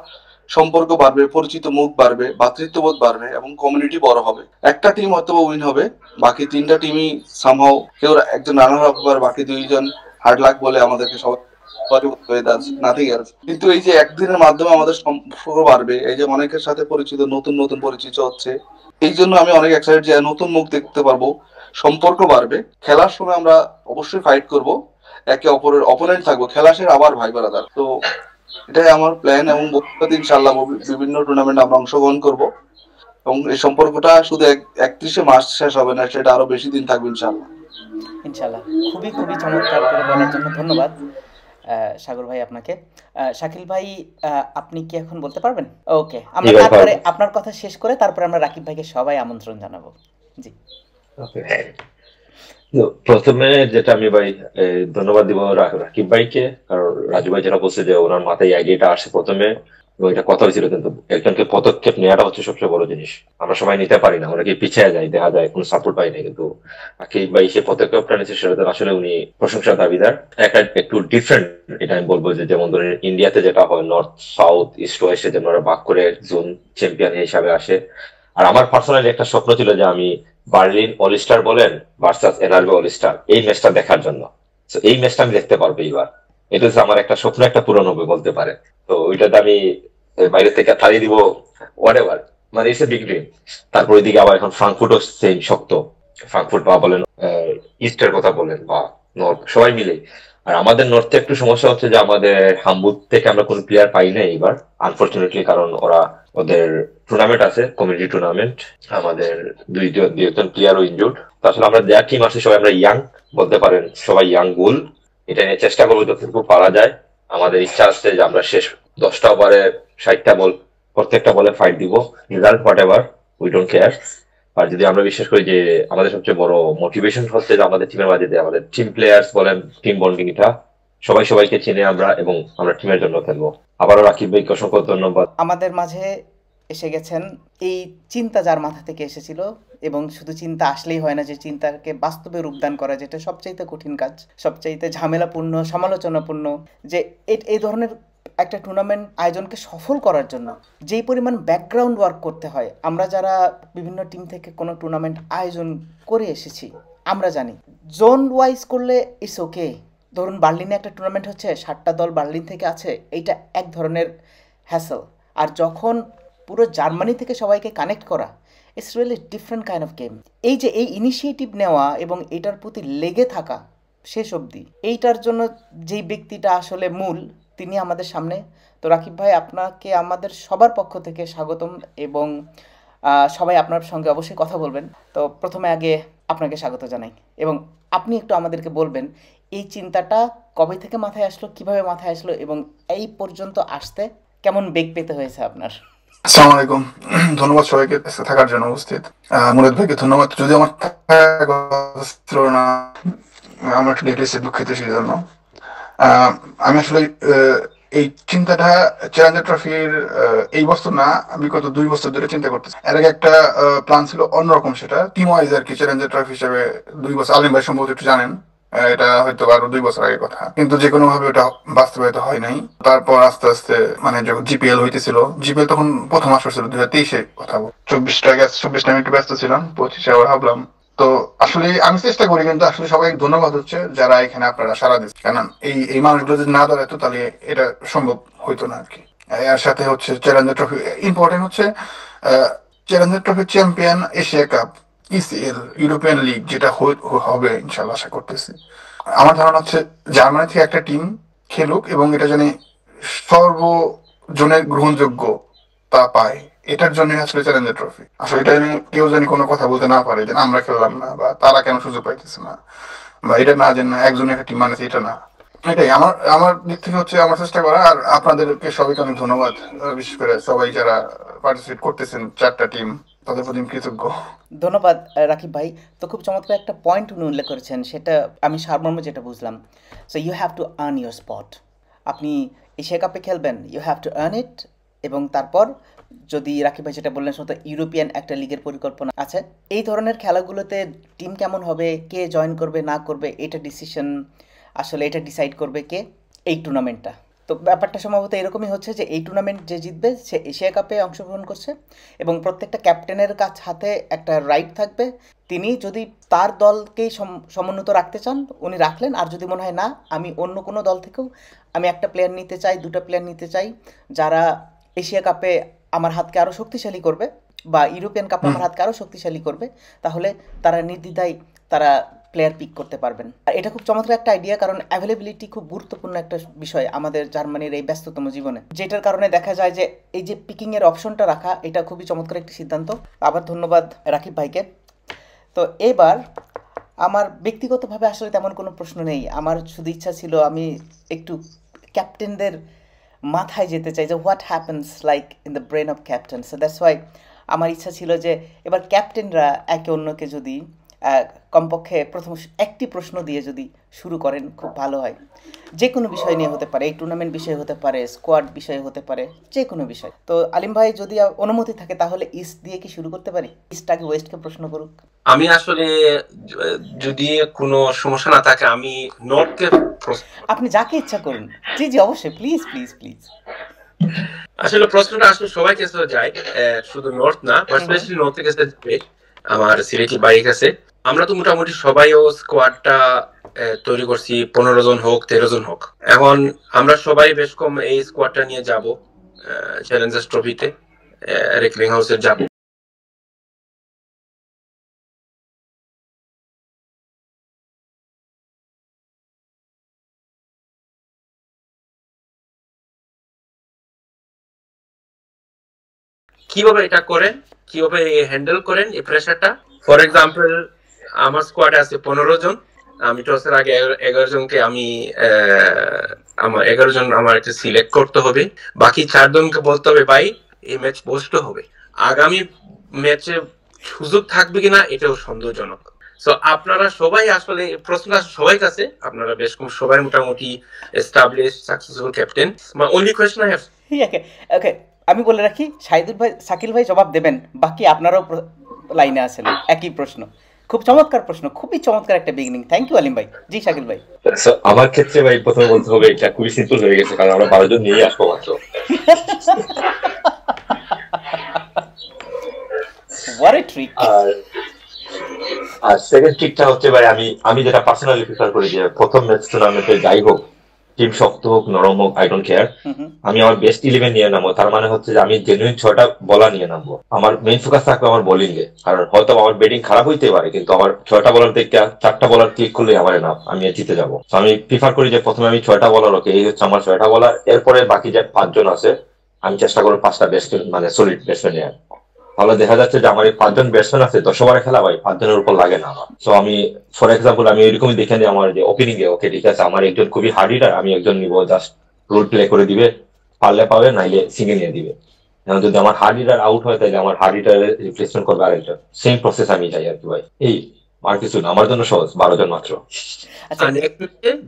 সম্পর্ক বাড়বে, পরিচিত মুখ বাড়বে, ভ্রাতৃত্ববোধ বাড়বে এবং কমিউনিটি বড় হবে। একটা টিম হয়তো উইন হবে, বাকি 3টা টিমই সামহাও কেউ একজন রানার আপ হবে, বাকি 2জন হার্ড লাক বলে আমাদেরকে সবাই নাথিং এলস। কিন্তু এই যে একদিনের মাধ্যমে আমাদের সম্পর্ক বাড়বে, এই যে অনেকের সাথে পরিচিত, নতুন নতুন পরিচিত হচ্ছে, এই জন্য আমি অনেক এক্সাইটেড যে নতুন মুখ দেখতে পারবো, সম্পর্ক বাড়বে। খেলার সময় আমরা অবশ্যই ফাইট করব, একে অপরের অপোনেন্ট থাকবো, খেলা শেষ আবার ভাই ব্রাদার। তো এটাই আমার প্ল্যান এবং ভবিষ্যতে ইনশাআল্লাহ বিভিন্ন টুর্নামেন্টে আমরা অংশগ্রহণ করব এবং এই সম্পর্কটা শুধু 31 মার্চ শেষ হবে না, সেটা আরো বেশি দিন থাকবে ইনশাআল্লাহ। ইনশাআল্লাহ। খুবই খুবই চমৎকার করে বলার জন্য ধন্যবাদ। সাগর ভাই আপনাকে। শাকিল ভাই, আপনি কি এখন বলতে পারবেন? ওকে, জি আমরা ভাই, তারপরে পারবো। আপনার কথা শেষ করে তারপরে আমরা রাকিব ভাইকে সবাই আমন্ত্রণ জানাবো। জি। ওকে। তো প্রথমে যেটা আমি ভাই ধন্যবাদ দিব রাকিব ভাইকে, কারণ রাজু ভাই যেটা বলছে যে ওনার মাথায় আইডিয়াটা আসছে প্রথমে, এবং এটা কথা হয়েছিল, কিন্তু একজনকে পদক্ষেপ নেওয়াটা হচ্ছে সবচেয়ে বড় জিনিস। আমরা সবাই নিতে পারি না, অনেকে পিছিয়ে যায়, দেখা যায় কোনো সাপোর্ট পাই না, কিন্তু রাকিব ভাই সে পদক্ষেপটা নিয়েছে, সেটা আসলে উনি প্রশংসার দাবিদার। একটা একটু ডিফারেন্ট, এটা আমি বলবো যে যেমন ধরেন ইন্ডিয়াতে যেটা হয় নর্থ সাউথ ইস্ট ওয়েস্টে যেন ওরা ভাগ করে জোন চ্যাম্পিয়ন হিসাবে আসে। আর আমার পার্সোনালি একটা স্বপ্ন ছিল যে আমি বার্লিন অলিস্টার বলেন ভার্সাস এনআরবি অলিস্টার এই ম্যাচটা দেখার জন্য। তো এই ম্যাচটা আমি দেখতে পারবো এইবার। এটা হচ্ছে আমার একটা স্বপ্ন, একটা পূরণ হবে বলতে পারে। তো ওইটাতে আমি বাইরে থেকে তাড়িয়ে দিব, হোয়াট এভার, মানে ইটস এ বিগ ড্রিম। তারপর ওইদিকে আবার এখন ফ্রাঙ্কফুটও সেম শক্ত, ফ্রাঙ্কফুট বা বলেন ইস্টের কথা বলেন বা নর্থ, সবাই মিলে। আর আমাদের নর্থে একটু সমস্যা হচ্ছে যে আমাদের হামবুর্গ থেকে আমরা কোনো প্লেয়ার পাই না এইবার, আনফরচুনেটলি, কারণ ওরা ওদের টুর্নামেন্ট আছে, কমিউনিটি টুর্নামেন্ট, আমাদের দুই একজন প্লেয়ারও ইনজুর্ড। তো আসলে আমরা যা টিম আছে সবাই আমরা ইয়াং, বলতে পারেন সবাই ইয়াং বুল। এটা নিয়ে চেষ্টা করবো যতটুকু পারা যায়। আমাদের ইচ্ছা আছে যে আমরা শেষ 10টা ওভারে 60টা বল, প্রত্যেকটা বলে ফাইট দিব, result whatever, we don't care. আর যদি আমরা বিশ্বাস করি যে আমাদের সবচেয়ে বড় মোটিভেশন হচ্ছে যে আমাদের টিমের মাঝে যে আমাদের টিম প্লেয়ার্স বলেন, টিম বন্ডিং, এটা সবাই সবাইকে চিনে আমরা, এবং আমরা টিমের জন্য খেলবো। আবারও রাকিব ভাইকে অসংখ্য ধন্যবাদ। আমাদের মাঝে এসে গেছেন এই চিন্তা যার মাথা থেকে এসেছিল, এবং শুধু চিন্তা আসলেই হয় না, যে চিন্তাকে বাস্তবে রূপদান করা, যেটা সবচাইতে কঠিন কাজ, সবচাইতে ঝামেলাপূর্ণ, সমালোচনাপূর্ণ। যে এই ধরনের একটা টুর্নামেন্ট আয়োজনকে সফল করার জন্য যেই পরিমাণ ব্যাকগ্রাউন্ড ওয়ার্ক করতে হয়, আমরা যারা বিভিন্ন টিম থেকে কোনো টুর্নামেন্ট আয়োজন করে এসেছি আমরা জানি। জোন ওয়াইজ করলে ইটস ওকে, ধরুন বার্লিনে একটা টুর্নামেন্ট হচ্ছে, 60টা দল বার্লিন থেকে আছে, এইটা এক ধরনের হ্যাসেল। আর যখন পুরো জার্মানি থেকে সবাইকে কানেক্ট করা, it's really different kind of game. এই যে এই ইনিশিয়েটিভ নেওয়া এবং এটার প্রতি লেগে থাকা শেষ অবধি, এইটার জন্য যেই ব্যক্তিটা আসলে মূল, তিনি আমাদের সামনে। তো রাকিব ভাই, আপনাকে আমাদের সবার পক্ষ থেকে স্বাগতম, এবং সবাই আপনার সঙ্গে অবশ্যই কথা বলবেন। তো প্রথমে আগে আপনাকে স্বাগত জানাই, এবং আপনি একটু আমাদেরকে বলবেন এই চিন্তাটা কবে থেকে মাথায় আসলো, কিভাবে মাথায় আসলো, এবং এই পর্যন্ত আসতে কেমন বেগ পেতে হয়েছে আপনার। আসসালামু আলাইকুম। ধন্যবাদ সবাইকে থাকার জন্য উপস্থিত। মুরাদ ভাইকে ধন্যবাদ, যদি আমার থাকার কথা ছিল না, আমরা একটু লেট এসে দুঃখিত সেই জন্য। আমি আসলে এই চিন্তাটা চ্যালেঞ্জার ট্রফির এই বছর না, আমি গত 2 বছর ধরে চিন্তা করতেছি। এর আগে একটা প্ল্যান ছিল অন্যরকম, সেটা টিম ওয়াইজ আর কি, চ্যালেঞ্জার ট্রফি হিসেবে 2 বছর, আলিম ভাই সম্ভবত একটু জানেন, এটা হয়তো আরো 2 বছর আগের কথা, কিন্তু যে কোনো ভাবে ওটা বাস্তবায়িত হয় নাই। তারপর আস্তে আস্তে মানে যখন জিপিএল হইতেছিল, জিপিএল তখন প্রথম আসর ছিল 2023-এ কথা বল, 24টা আমি একটু ব্যস্ত ছিলাম, 25-এ আবার ভাবলাম। তো আসলে আমি চেষ্টা করি, কিন্তু আসলে সবাই ধন্যবাদ হচ্ছে যারা এখানে আপনারা সারা দিচ্ছেন, কারণ এই মানুষগুলো যদি না দাঁড়াতো তাহলে এটা সম্ভব হইতো না আর কি। এর সাথে হচ্ছে চ্যালেঞ্জার ট্রফি ইম্পর্টেন্ট হচ্ছে, Challenger trophy champion, Asia cup, ECL, European league, যেটা হবে ইনশাল্লাহ, আশা করতেছি। আমার ধারণা হচ্ছে জার্মানি থেকে একটা টিম খেলুক, এবং এটা জানি সর্বজনের গ্রহণযোগ্য তা পায়, এটার জন্য আসলে চ্যালেঞ্জার ট্রফি। আসলে এটা জানি কেউ জানি কোনো কথা বলতে না পারে যে আমরা খেললাম না, বা তারা কেন সুযোগ পাইতেছে না, বা এটা না যে না একজনের একটা টিম মানেছে, এটা না। এটাই আমার আমার দিক থেকে হচ্ছে আমার চেষ্টা করা। আর আপনাদেরকে সবাইকে অনেক ধন্যবাদ, বিশেষ করে সবাই যারা পার্টিসিপেট করতেছেন, 4টা টিম, তাদের প্রতি আমি কৃতজ্ঞ। ধন্যবাদ রাকিব ভাই। তো খুব চমৎকার একটা পয়েন্ট উনি উল্লেখ করেছেন, সেটা আমি সারমর্ম যেটা বুঝলাম। So you have to earn your spot. আপনি এশিয়া কাপে খেলবেন, you have to earn it. এবং তারপর যদি রাকিব ভাই যেটা বললেন, শুধু ইউরোপিয়ান একটা লিগের পরিকল্পনা আছে। এই ধরনের খেলাগুলোতে টিম কেমন হবে, কে জয়েন করবে না করবে, এটা ডিসিশন আসলে এটা ডিসাইড করবে কে, এই টুর্নামেন্টটা। তো ব্যাপারটা সম্ভবত এরকমই হচ্ছে যে এই টুর্নামেন্ট যে জিতবে সে এশিয়া কাপে অংশগ্রহণ করছে, এবং প্রত্যেকটা ক্যাপ্টেনের হাতে একটা রাইট থাকবে। তিনি যদি তার দলকেই সমুন্নত রাখতে চান উনি রাখলেন, আর যদি মনে হয় না আমি অন্য কোনো দল থেকেও আমি একটা প্লেয়ার নিতে চাই, 2টা প্লেয়ার নিতে চাই যারা এশিয়া কাপে আমার হাতকে আরও শক্তিশালী করবে, বা ইউরোপিয়ান কাপে আমার হাতকে আরও শক্তিশালী করবে, তাহলে তারা নির্দ্বিধায় তারা প্লেয়ার পিক করতে পারবেন। আর এটা খুব চমৎকার একটা আইডিয়া, কারণ অ্যাভেলেবিলিটি খুব গুরুত্বপূর্ণ একটা বিষয় আমাদের জার্মানির এই ব্যস্ততম জীবনে, যেটার কারণে দেখা যায় যে এই যে পিকিংয়ের অপশনটা রাখা, এটা খুবই চমৎকার একটি সিদ্ধান্ত। আবার ধন্যবাদ রাকিব ভাইকে। তো এবার আমার ব্যক্তিগতভাবে আসলে তেমন কোনো প্রশ্ন নেই। আমার শুধু ইচ্ছা ছিল আমি একটু ক্যাপ্টেনদের মাথায় যেতে চাই যে what happens like in the brain of captain. So that's why আমার ইচ্ছা ছিল যে এবার ক্যাপ্টেনরা একে অন্যকে যদি কমপক্ষে প্রথম একটি প্রশ্ন দিয়ে যদি শুরু করেন খুব ভালো হয়। যে কোনো বিষয় নিয়ে হতে পারে, এই টুর্নামেন্ট বিষয়ে হতে পারে, স্কোয়াড বিষয়ে হতে পারে, যে কোনো বিষয়। তো আলিম ভাই যদি অনুমতি থাকে তাহলে ইস্ট দিয়ে কি শুরু করতে পারি? ইস্ট আগে ওয়েস্টকে প্রশ্ন করুক। আমি আসলে যদি কোনো সমস্যা না থাকে আমি নর্থকে আপনি যাকে ইচ্ছা করুন। জি জি অবশ্যই, প্লিজ প্লিজ প্লিজ। আসলে প্রশ্নটা আসলে সবাই কাছে যায়, শুধু নর্থ না, স্পেশালি নর্থের কাছে যাবে আমার সিলেটি বাড়ির কাছে। আমরা তো মোটামুটি সবাইও স্কোয়াডটা তৈরি করছি, 15 জন হোক 13 জন হোক। এখন আমরা সবাই বেশ কম এই স্কোয়াডটা নিয়ে যাব চ্যালেঞ্জার্স ট্রফিতে, রেকলিং হাউসে যাব। কিভাবে এটা করেন, কিভাবে হ্যান্ডেল করেন এই প্রেসারটা? ফর এক্সাম্পল আমার স্কোয়াডে আছে 15 জন, আমি টসের আগে 11 জনকে আমি আমার 11 জন আমার একটা সিলেক্ট করতে হবে, বাকি 4 জনকে বলতে হবে ভাই এই ম্যাচ বসতে হবে, আগামী ম্যাচে সুযোগ থাকবে কিনা এটাও সন্দেহজনক। সো আপনারা সবাই আসলে প্রশ্নটা সবাই কাছে, আপনারা বেশ কম সবাই মোটামুটি establish successful captain. My only question I have, okay okay, আমি বলে রাখি শাহিদুল ভাই, শাকিল ভাই জবাব দেবেন, বাকি আপনারাও লাইনে আছেন। একই প্রশ্ন, খুব চমৎকার প্রশ্ন, খুবই চমৎকার একটা বিগিনিং। থ্যাংক ইউ আলিম ভাই। জি শাকিল ভাই। আমার ক্ষেত্রে ভাই প্রথমে বলতে হবে এটা খুবই সিম্পল হয়ে গেছে, কারণ আমরা 12 জন নিয়েই আসবো মাত্র। What a trick! আর সেকেন্ড ট্রিকটা হচ্ছে ভাই, আমি যেটা পার্সোনালি প্রিফার করি যে প্রথম ম্যাচ টুর্নামেন্টে যাই হোক, টিম শক্ত হোক নরম হোক, আই ডোন্ট কেয়ার, আমি আমার বেস্ট 11 নিয়ে নামবো। তার মানে হচ্ছে যে আমি জেনুইন 6টা বলার নিয়ে নামবো। আমার মেইন ফোকাস থাকবে আমার বোলিং এ, কারণ হয়তো আমার ব্যাটিং খারাপ হইতে পারে, কিন্তু আমার 6টা বলার থেকে 4টা বলার ক্লিক করলে আমার নাম, আমি জিতে যাবো। আমি প্রিফার করি যে প্রথমে আমি 6টা বলার, ওকে এই হচ্ছে আমার 6টা বলার, এরপরে বাকি যে 5 জন আছে আমি চেষ্টা করবো 5টা বেস্ট মানে সলিড ব্যাটসম্যান নেওয়ার। তাহলে দেখা যাচ্ছে যে আমার এই 5 জন ব্যাটসম্যান আছে, 10 ওভারে খেলা ভাই 5 জনের উপর লাগে না আমার। তো আমি ফর এক্সাম্পল আমি এরকমই দেখে নিই আমার যে ওপেনিং এ, ওকে ঠিক আছে আমার একজন খুবই হার্ড হিটার, আমি একজন নিবো, জাস্ট রোল প্লে করে দিবে, পারলে পাবে নাইলে সিঙ্গেল নিয়ে দিবে। এখন যদি আমার হার্ড হিটার আউট হয় তাহলে আমার হার্ড হিটারের রিপ্লেসমেন্ট করবে আরেকজন, সেম প্রসেস আমি যাই আর কি ভাই। এই আর কিছু না, আমার জন্য সহজ, 12 জন মাত্র।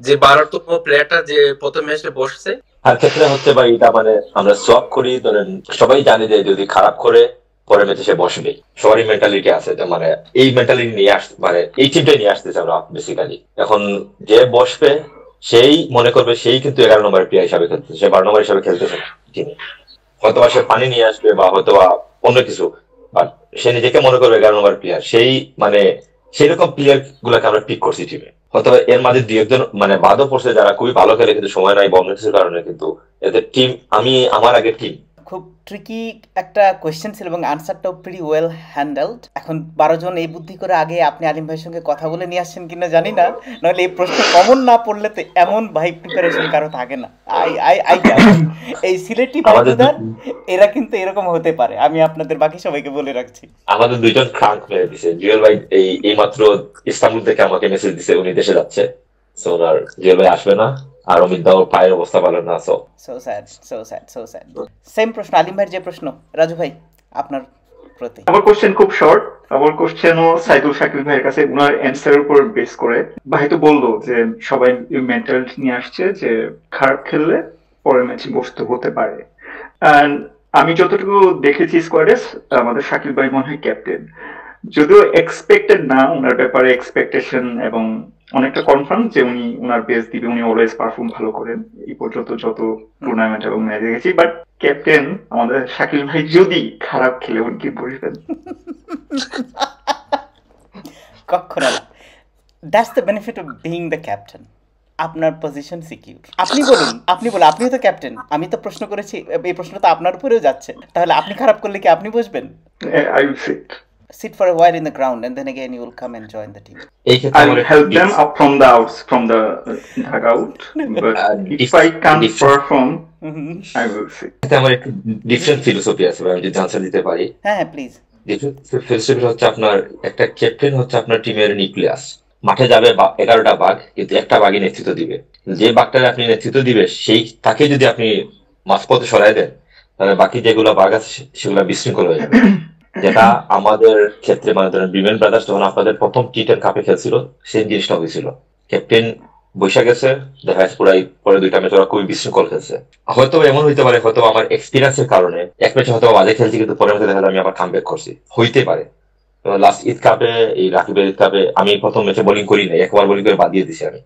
যে 12তম প্লেয়ারটা যে প্রথম ম্যাচে বসছে আর ক্ষেত্রে হচ্ছে ভাই এটা মানে আমরা সোয়াপ করি, ধরেন সবাই জানে যে যদি খারাপ করে পরে ম্যাচে সে বসবে, সবারই মেন্টালিটি আছে যে মানে এই মেন্টালিটি নিয়ে আসতে, মানে এই টিমটাই নিয়ে আসতেছে আমরা বেসিক্যালি। এখন যে বসবে সেই মনে করবে সেই কিন্তু 11 নম্বরের প্লেয়ার হিসাবে খেলতেছে, সে 12 নম্বর হিসাবে খেলতেছে টিমে। হয়তোবা সে পানি নিয়ে আসবে বা হয়তোবা অন্য কিছু, বাট সে নিজেকে মনে করবে 11 নম্বর প্লেয়ার। সেই মানে সেই রকম প্লেয়ার গুলাকে আমরা পিক করছি টিমে। হয়তো এর মাঝে 2-1 মানে বাদও পড়ছে যারা খুবই ভালো খেলে, কিন্তু সময় নাই বন্ধ কিছুর কারণে, কিন্তু এদের টিম আমি আমার আগের টিম। খুব ট্রিকি একটা কোয়েশ্চেন ছিল এবং আনসারটাও প্রিটি ওয়েল হ্যান্ডেলড। এখন 12 জন এই বুদ্ধি করে আগে আপনি আলিম ভাইয়ের সঙ্গে কথা বলে নিয়ে আসছেন কিনা জানি না, নাহলে এই প্রশ্ন কমন না পড়লে তো এমন ভাই প্রিপারেশন কারো থাকে না। এই সিলেটি ভাইদের এরা কিন্তু এরকম হতে পারে, আমি আপনাদের বাকি সবাইকে বলে রাখছি। আমাদের 2 জন ক্রাঙ্ক মেরে দিছে। জুয়েল ভাই এই মাত্র ইস্তাম্বুল থেকে আমাকে মেসেজ দিছে উনি দেশে যাচ্ছে, সো ওনার জুয়েল ভাই আসবে না, আর অমিত দাও পায়ের অবস্থা ভালো না। So sad. সেম প্রশ্ন আলিম ভাইয়ের যে প্রশ্ন, রাজু ভাই আপনার প্রতি। আমার কোশ্চেন খুব শর্ট। আমার কোশ্চেনও সাইদুল শাকিল ভাইয়ের কাছে, ওনার অ্যান্সারের উপর বেস করে। ভাই তো বললো যে সবাই মেন্টালিটি নিয়ে আসছে যে খারাপ খেললে পরের ম্যাচে বসতে হতে পারে। এন্ড আমি যতটুকু দেখেছি স্কোয়াডে আমাদের শাকিল ভাই মনে হয় ক্যাপ্টেন, যদিও এক্সপেক্টেড না ওনার ব্যাপারে এক্সপেকটেশন, এবং অনেকটা কনফার্ম যে উনি ওনার বেস্ট দিবে, উনি অলওয়েজ পারফর্ম ভালো করেন এই পর্যন্ত যত টুর্নামেন্ট এবং ম্যাচ দেখেছি। বাট ক্যাপ্টেন আমাদের শাকিল ভাই যদি খারাপ খেলে উনি কি বলবেন? কখনো না। That's the benefit of being the captain. আপনার পজিশন সিকিউর। আপনি বলুন, আপনিও তো ক্যাপ্টেন। আমি তো প্রশ্ন করেছি, এই প্রশ্ন তো আপনার উপরেও যাচ্ছে। তাহলে আপনি খারাপ করলে কি আপনি বসবেন? I will sit for a while in the ground and then again you will come and join the team. I will help them up from the dugout, but if I can't perform I will sit. আমার একটু different philosophy আছে, আমি যদি answer দিতে পারি। হ্যাঁ please. Philosophy হচ্ছে আপনার একটা ক্যাপ্টেন হচ্ছে আপনার টিমের নিউক্লিয়াস, মাঠে যাবে 11টা বাঘ, কিন্তু একটা বাঘই নেতৃত্ব দিবে। যে বাঘটাকে আপনি নেতৃত্ব দিবে সেই তাকে যদি আপনি মাঝপথে সরাই দেন, তাহলে বাকি যেগুলো বাঘ আছে সেগুলো বিশৃঙ্খল হয়ে যাবে। যেটা আমাদের ক্ষেত্রে মানে ধরেন বিমেন ব্রাদার্স যখন আপনাদের প্রথম টি10 কাপে খেলছিল, সেই জিনিসটা হয়েছিল। ক্যাপ্টেন বৈশা গেছে, দেখা যাচ্ছে পুরাই পরে 2টা ম্যাচ ওরা খুবই বিশৃঙ্খল খেলছে। হয়তো এমন হইতে পারে, হয়তো আমার এক্সপিরিয়েন্সের কারণে এক ম্যাচে হয়তো বাজে খেলছি, কিন্তু পরের ম্যাচে দেখা যায় আমি আবার কামব্যাক করছি, হইতে পারে। লাস্ট ঈদ কাপে, এই রাকিবের ঈদ কাপে আমি প্রথম ম্যাচে বোলিং করি নাই, একবার বোলিং করে বাদ দিয়ে দিছি আমি,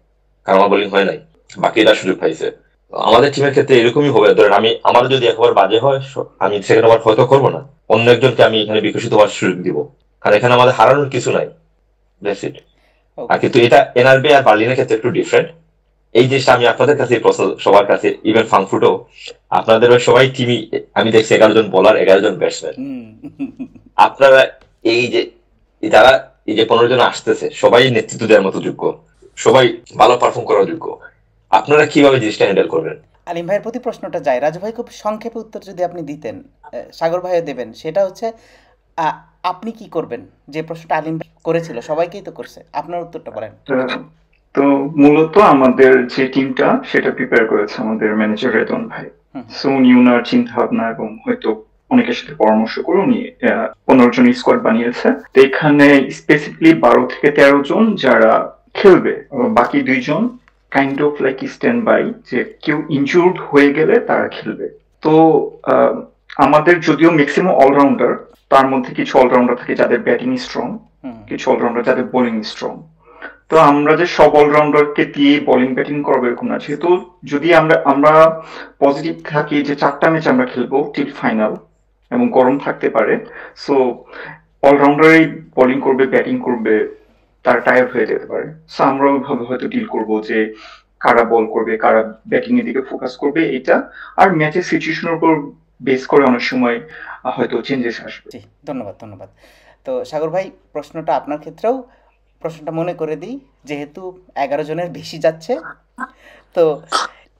কারণ আমার বোলিং হয় নাই, বাকিরা সুযোগ পাইছে। আমাদের টিমের ক্ষেত্রে এরকমই হবে। ধরেন আমার যদি একবার বাজে হয়, আমি সেকেন্ড ওভার হয়তো করবো না, অন্য একজনকে আমি এখানে বিকশিত হওয়ার সুযোগ দিব, কারণ এখানে আমাদের হারানোর কিছু নাই। That's it. আর কিন্তু এটা এনআরবি আর বার্লিনের ক্ষেত্রে একটু ডিফারেন্ট। এই জিনিসটা আমি আপনাদের কাছে সবার কাছে, ইভেন ফাংফুটও আপনাদের সবাই টিমই আমি দেখছি 11 জন বোলার, 11 জন ব্যাটসম্যান। আপনারা এই যে যারা এই যে 15 জন আসতেছে, সবাই নেতৃত্ব দেওয়ার মতো যোগ্য, সবাই ভালো পারফর্ম করার যোগ্য। আপনারা কিভাবে জিনিসটা হ্যান্ডেল করবেন? আলিম ভাইয়ের প্রতি প্রশ্নটা যায়, রাজু ভাই খুব সংক্ষেপে উত্তর যদি আপনি দিতেন, সাগর ভাইও দেবেন, সেটা হচ্ছে আপনি কি করবেন? যে প্রশ্নটা আলিম ভাই করেছিল, সবাইকেই তো করছে, আপনার উত্তরটা বলেন। তো মূলত আমাদের যে টিমটা সেটা প্রিপেয়ার করেছে আমাদের ম্যানেজার রেদন ভাই। সো উনি ওনার চিন্তা ভাবনা এবং হয়তো অনেকের সাথে পরামর্শ করে উনি 15 জন স্কোয়াড বানিয়েছে। তো এখানে স্পেসিফিকলি 12 থেকে 13 জন যারা খেলবে, বাকি 2 জন kind of like stand by, যে কেউ ইনজুর্ড হয়ে গেলে তারা খেলবে। তো আমাদের যদিও ম্যাক্সিমাম অলরাউন্ডার, তার মধ্যে কিছু অলরাউন্ডার থাকে যাদের ব্যাটিং স্ট্রং, কিছু অলরাউন্ডার যাদের বোলিং স্ট্রং। তো আমরা যে সব অলরাউন্ডারকে দিয়ে বোলিং ব্যাটিং করবো এরকম না। যেহেতু যদি আমরা পজিটিভ থাকি যে 4টা ম্যাচ আমরা খেলবো টিল ফাইনাল এবং গরম থাকতে পারে, সো অলরাউন্ডারই বোলিং করবে, ব্যাটিং করবে, তারা টায়ার্ড হয়ে যেতে পারে। সো আমরা ওইভাবে হয়তো ডিল করবো যে কারা বল করবে, কারা ব্যাটিং এর দিকে ফোকাস করবে, এটা। আর ম্যাচের সিচুয়েশনের উপর বেস করে অনেক সময় হয়তো চেঞ্জেস আসবে। ধন্যবাদ। তো সাগর ভাই, প্রশ্নটা আপনার ক্ষেত্রেও, প্রশ্নটা মনে করে দিই, যেহেতু 11 জনের বেশি যাচ্ছে, তো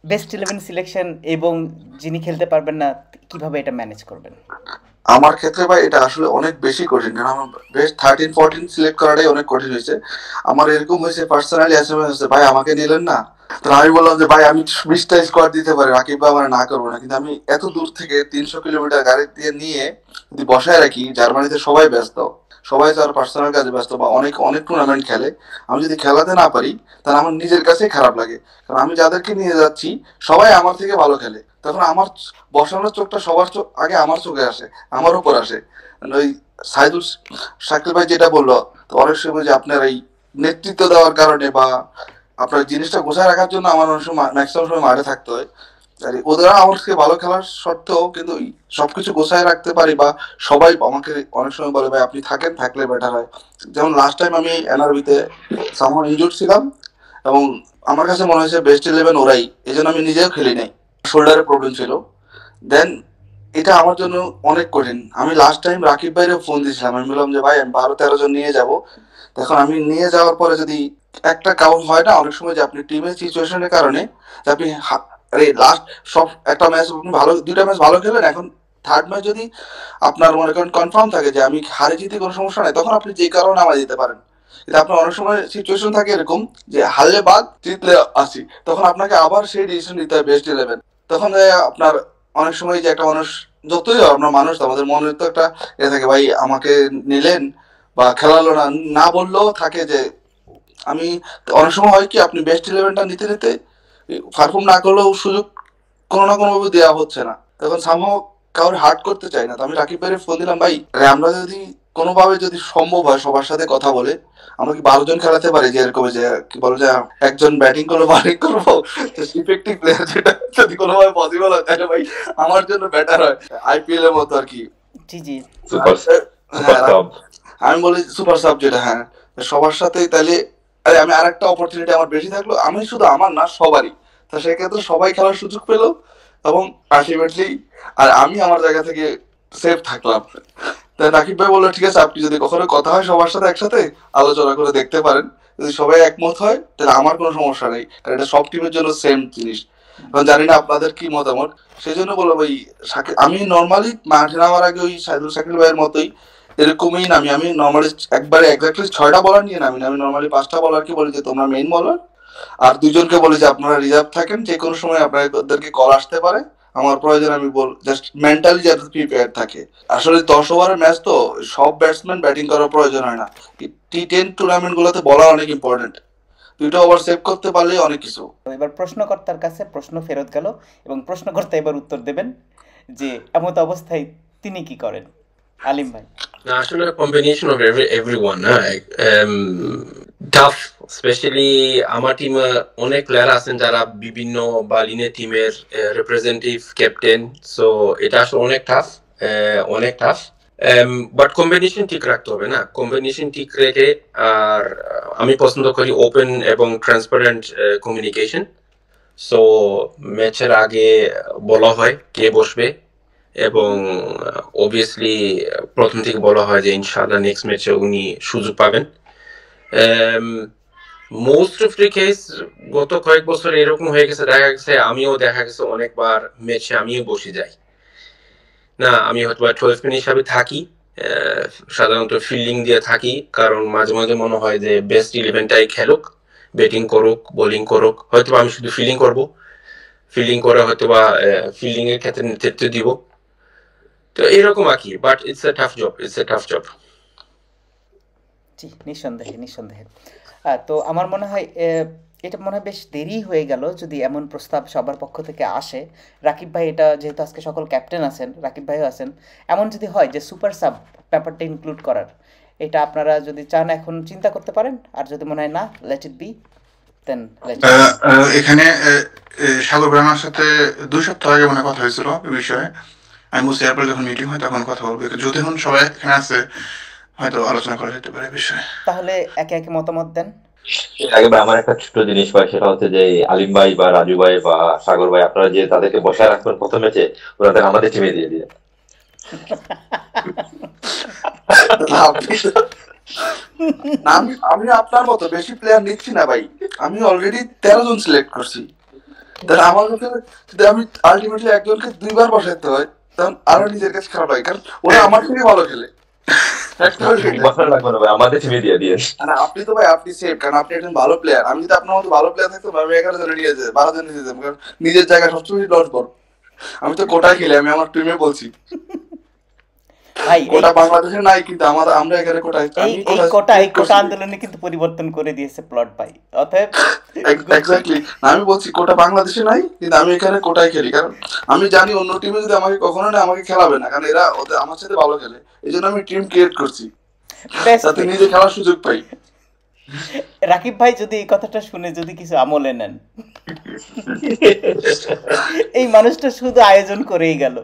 বেস্ট 11 সিলেকশন এবং যিনি খেলতে পারবেন না, কিভাবে এটা ম্যানেজ করবেন? আমার ক্ষেত্রে ভাই এটা আসলে অনেক বেশি কঠিন, কারণ আমার বেস্ট 13-14 সিলেক্ট করাটাই অনেক কঠিন হয়েছে। আমার এরকম হয়েছে, পার্সোনালি এসএমএস হয়েছে, ভাই আমাকে নিলেন না। তো আমি বললাম যে ভাই আমি 20টা স্কোয়াড দিতে পারি, রাকিব ভাই আমার না করবো না, কিন্তু আমি এত দূর থেকে 300 কিলোমিটার গাড়ি দিয়ে নিয়ে যদি বসায় রাখি, জার্মানিতে সবাই ব্যস্ত, সবাই তার পার্সোনাল কাজে ব্যস্ত বা অনেক অনেক টুর্নামেন্ট খেলে, আমি যদি খেলাতে না পারি তাহলে আমার নিজের কাছেই খারাপ লাগে। কারণ আমি যাদেরকে নিয়ে যাচ্ছি সবাই আমার থেকে ভালো খেলে, তখন আমার বসানোর চোখটা সবার আগে আমার চোখে আসে, আমার উপর আসে। ওই সাইদুল শাকিল ভাই যেটা বললো, তো অনেক সময় যে আপনার এই নেতৃত্ব দেওয়ার কারণে বা আপনার জিনিসটা গোছায় রাখার জন্য আমার অনেক সময় ম্যাক্সিমাম সময় মাঠে থাকতে হয়। ওরা আমার থেকে ভালো খেলার সত্ত্বেও কিন্তু সবকিছু গোছায় রাখতে পারি, বা সবাই আমাকে অনেক সময় বলে ভাই আপনি থাকলে বেটার হয়। যেমন লাস্ট টাইম আমি এনআরবিতে সামহাও ইনজুর্ড ছিলাম এবং আমার কাছে মনে হয়েছে বেস্ট 11 ওরাই, এই জন্য আমি নিজেও খেলি নাই, শোল্ডারের প্রবলেম ছিল। দেন এটা আমার জন্য অনেক কঠিন। আমি লাস্ট টাইম রাকিব ভাইরে ফোন দিয়েছিলাম, আমি বললাম যে ভাই আমি 12-13 জন নিয়ে যাব। এখন আমি নিয়ে যাওয়ার পরে যদি একটা কাউন্ট হয় না, অনেক সময় যে আপনি টিমের সিচুয়েশনের কারণে যে আপনি লাস্ট সব একটা ম্যাচ ভালো, 2টা ম্যাচ ভালো খেলেন, এখন থার্ড ম্যাচ যদি আপনার মনে করেন কনফার্ম থাকে যে আমি হারে জিতে কোনো সমস্যা নাই, তখন আপনি যে কারণে নামাই দিতে পারেন। কিন্তু আপনার অনেক সময় সিচুয়েশন থাকে এরকম যে হারলে বাদ, জিতলে আসি, তখন আপনাকে আবার সেই ডিসিশন নিতে হয় বেস্ট 11। তখন আপনার অনেক সময় যে একটা মানুষ, যতই আপনার মানুষ, আমাদের মনে তো একটা এ থাকে ভাই আমাকে নিলেন বা খেলালো না, না বললেও থাকে যে আমি, অনেক সময় হয় কি আপনি বেস্ট 11টা নিতে নিতে পারফর্ম না করলেও সুযোগ কোনো না কোনো ভাবে দেওয়া হচ্ছে না, তখন সামহাও কাউরে হার্ট করতে চাই না। তো আমি রাকিব ভাইয়ের ফোন দিলাম, ভাই আমরা যদি কোনোভাবে যদি সম্ভব হয় সবার সাথে কথা বলে আমরা কি 12 জন খেলাতে পারি, যে এরকম যে কি বলো যে একজন ব্যাটিং করবো বোলিং করবো, ইফেক্টিভ প্লেয়ার, যেটা যদি কোনোভাবে পসিবল হয় তাহলে ভাই আমার জন্য বেটার হয়, আইপিএল এর মতো আর কি। জি আমি বলি সুপার সাব যেটা, হ্যাঁ সবার সাথে, তাহলে আমি আরেকটা অপরচুনিটি আমার বেশি থাকলো, আমি শুধু আমার না সবারই, তো সেক্ষেত্রে সবাই খেলার সুযোগ পেলো এবং আলটিমেটলি আর আমি আমার জায়গা থেকে সেফ থাকলাম। তাই রাকিব ভাই বললো ঠিক আছে, আপনি যদি কখনো কথা হয় সবার সাথে একসাথে আলোচনা করে দেখতে পারেন, যদি সবাই একমত হয় তাহলে আমার কোনো সমস্যা নেই, কারণ এটা সব টিমের জন্য সেম জিনিস। এখন জানি না আপনাদের কি মতামত, সেই জন্য বলবো ভাই আমি নর্মালি মাঠে নামার আগে ওই সাইদুল শাকিল ভাইয়ের মতোই এরকমই নামি। আমি নর্মালি একবারে এক্স্যাক্টলি 6টা বলার নিয়ে নামি না, আমি নর্মালি 5টা বলারকে বলি যে তোমরা মেইন বলার, আর 2জনকে বলি যে আপনারা রিজার্ভ থাকেন, যে কোনো সময় আপনাদেরকে কল আসতে পারে, আমার প্রয়োজন আমি জাস্ট মেন্টালি যাতে প্রিপেয়ার থাকে। আসলে 10 ওভারের ম্যাচ তো সব ব্যাটসম্যান ব্যাটিং করার প্রয়োজন হয় না, T10 টুর্নামেন্ট গুলোতে বলা অনেক ইম্পর্টেন্ট, 2টা ওভার সেভ করতে পারলে অনেক কিছু। এবার প্রশ্নকর্তার কাছে প্রশ্ন ফেরত গেল এবং প্রশ্নকর্তা এবার উত্তর দেবেন যে এমত অবস্থায় তিনি কি করেন। আলিম ভাই। না, আসলে কম্বিনেশন অফ এভরিওয়ান না, টাফ। স্পেশালি আমার টিমে অনেক প্লেয়ার আছেন যারা বিভিন্ন বালিনে টিমের রিপ্রেজেন্টেটিভ, ক্যাপ্টেন, সো এটা আসলে অনেক টাফ, অনেক টাফ। বাট কম্বিনেশন ঠিক রাখতে হবে না, কম্বিনেশন ঠিক রেখে, আর আমি পছন্দ করি ওপেন এবং ট্রান্সপারেন্ট কমিউনিকেশন। সো ম্যাচের আগে বলা হয় কে বসবে, এবং অবভিয়াসলি প্রথম থেকে বলা হয় যে ইনশাআল্লাহ নেক্সট ম্যাচে উনি সুযোগ পাবেন। মোস্ট অফ দ্য কেস গত কয়েক বছর এরকম হয়ে গেছে, দেখা গেছে অনেকবার ম্যাচে আমিও বসে যাই না, আমি হয়তো 12 ম্যান হিসাবে থাকি, সাধারণত ফিল্ডিং দিয়ে থাকি, কারণ মাঝে মাঝে মনে হয় যে বেস্ট 11টাই খেলুক, ব্যাটিং করুক, বোলিং করুক, হয়তো আমি শুধু ফিল্ডিং করব, ফিল্ডিং করে হয়তো বা ফিল্ডিং এর ক্ষেত্রে নেতৃত্ব দিব, তো এরকম আর কি। But it's a tough job, it's a tough job. জি, নিঃসন্দেহে নিঃসন্দেহে। তো আমার মনে হয় এটা মনে হয় বেশ দেরি হয়ে গেল যদি এমন প্রস্তাব সবার পক্ষ থেকে আসে। রাকিব ভাই, এটা যেহেতু আজকে সকল ক্যাপ্টেন আছেন, রাকিব ভাইও আছেন, এমন যদি হয় যে সুপার সাব ব্যাপারটা ইনক্লুড করার, এটা আপনারা যদি চান এখন চিন্তা করতে পারেন, আর যদি মনে হয় না let it be then let it. এখানে সাগর ভাই আমার সাথে 2 সপ্তাহ আগে মনে কথা হয়েছিল এই বিষয়ে। আমি বুঝছি এরপরে যখন মিটিং হয় তখন কথা বলবো, যদি এখন সবাই এখানে আছে হয়তো আলোচনা করা যেতে পারে বিষয়ে। তাহলে একে একে মতামত দেন। এর আগে ভাই আমার একটা ছোট জিনিস ভাই, সেটা হচ্ছে যে আলিম ভাই বা রাজু ভাই বা সাগর ভাই, আপনারা যে তাদেরকে বসায় রাখবেন প্রথম ম্যাচে, ওনাদের আমাদের টিমে দিয়ে দিয়ে। আমি আপনার মতো বেশি প্লেয়ার নিচ্ছি না ভাই, আমি অলরেডি 13 জন সিলেক্ট করছি। আমার কাছে যদি আমি আলটিমেটলি একজনকে 2বার বসাতে হয় তখন আরো নিজের কাছে খারাপ লাগে, কারণ ওরা আমার থেকে ভালো খেলে। আমাদের টিমে দিয়ে দিয়ে। আপনি তো ভাই আপনি সেফ, কারণ আপনি একজন ভালো প্লেয়ার। আমি যদি আপনার মতো ভালো প্লেয়ার থাকতাম আমি 11 জন নিয়ে যেতাম, 12 জন নিয়ে যেতাম, কারণ নিজের জায়গায় সবচেয়ে লস বল। আমি তো কোটায় খেলি, আমি আমার টিমে বলছি কোটা বাংলাদেশে নাই, কিন্তু আমরা এখানে কোটায়, এই কোটা আন্দোলনে কিন্তু পরিবর্তন করে দিয়েছে প্লট ভাই। অতএব এক্স্যাক্টলি আমি বলছি কোটা বাংলাদেশে নাই, কিন্তু আমি এখানে কোটায় খেলি, কারণ আমি জানি অন্য টিমে যদি আমাকে কখনো না আমাকে খেলাবে না, কারণ এরা আমার সাথে ভালো খেলে। এই জন্য আমি টিম ক্রিয়েট করছি যাতে নিজে খেলার সুযোগ পাই। রাকিব ভাই যদি এই কথাটা শুনে যদি কিছু আমলে নেন, এই মানুষটা শুধু আয়োজন করেই গেল।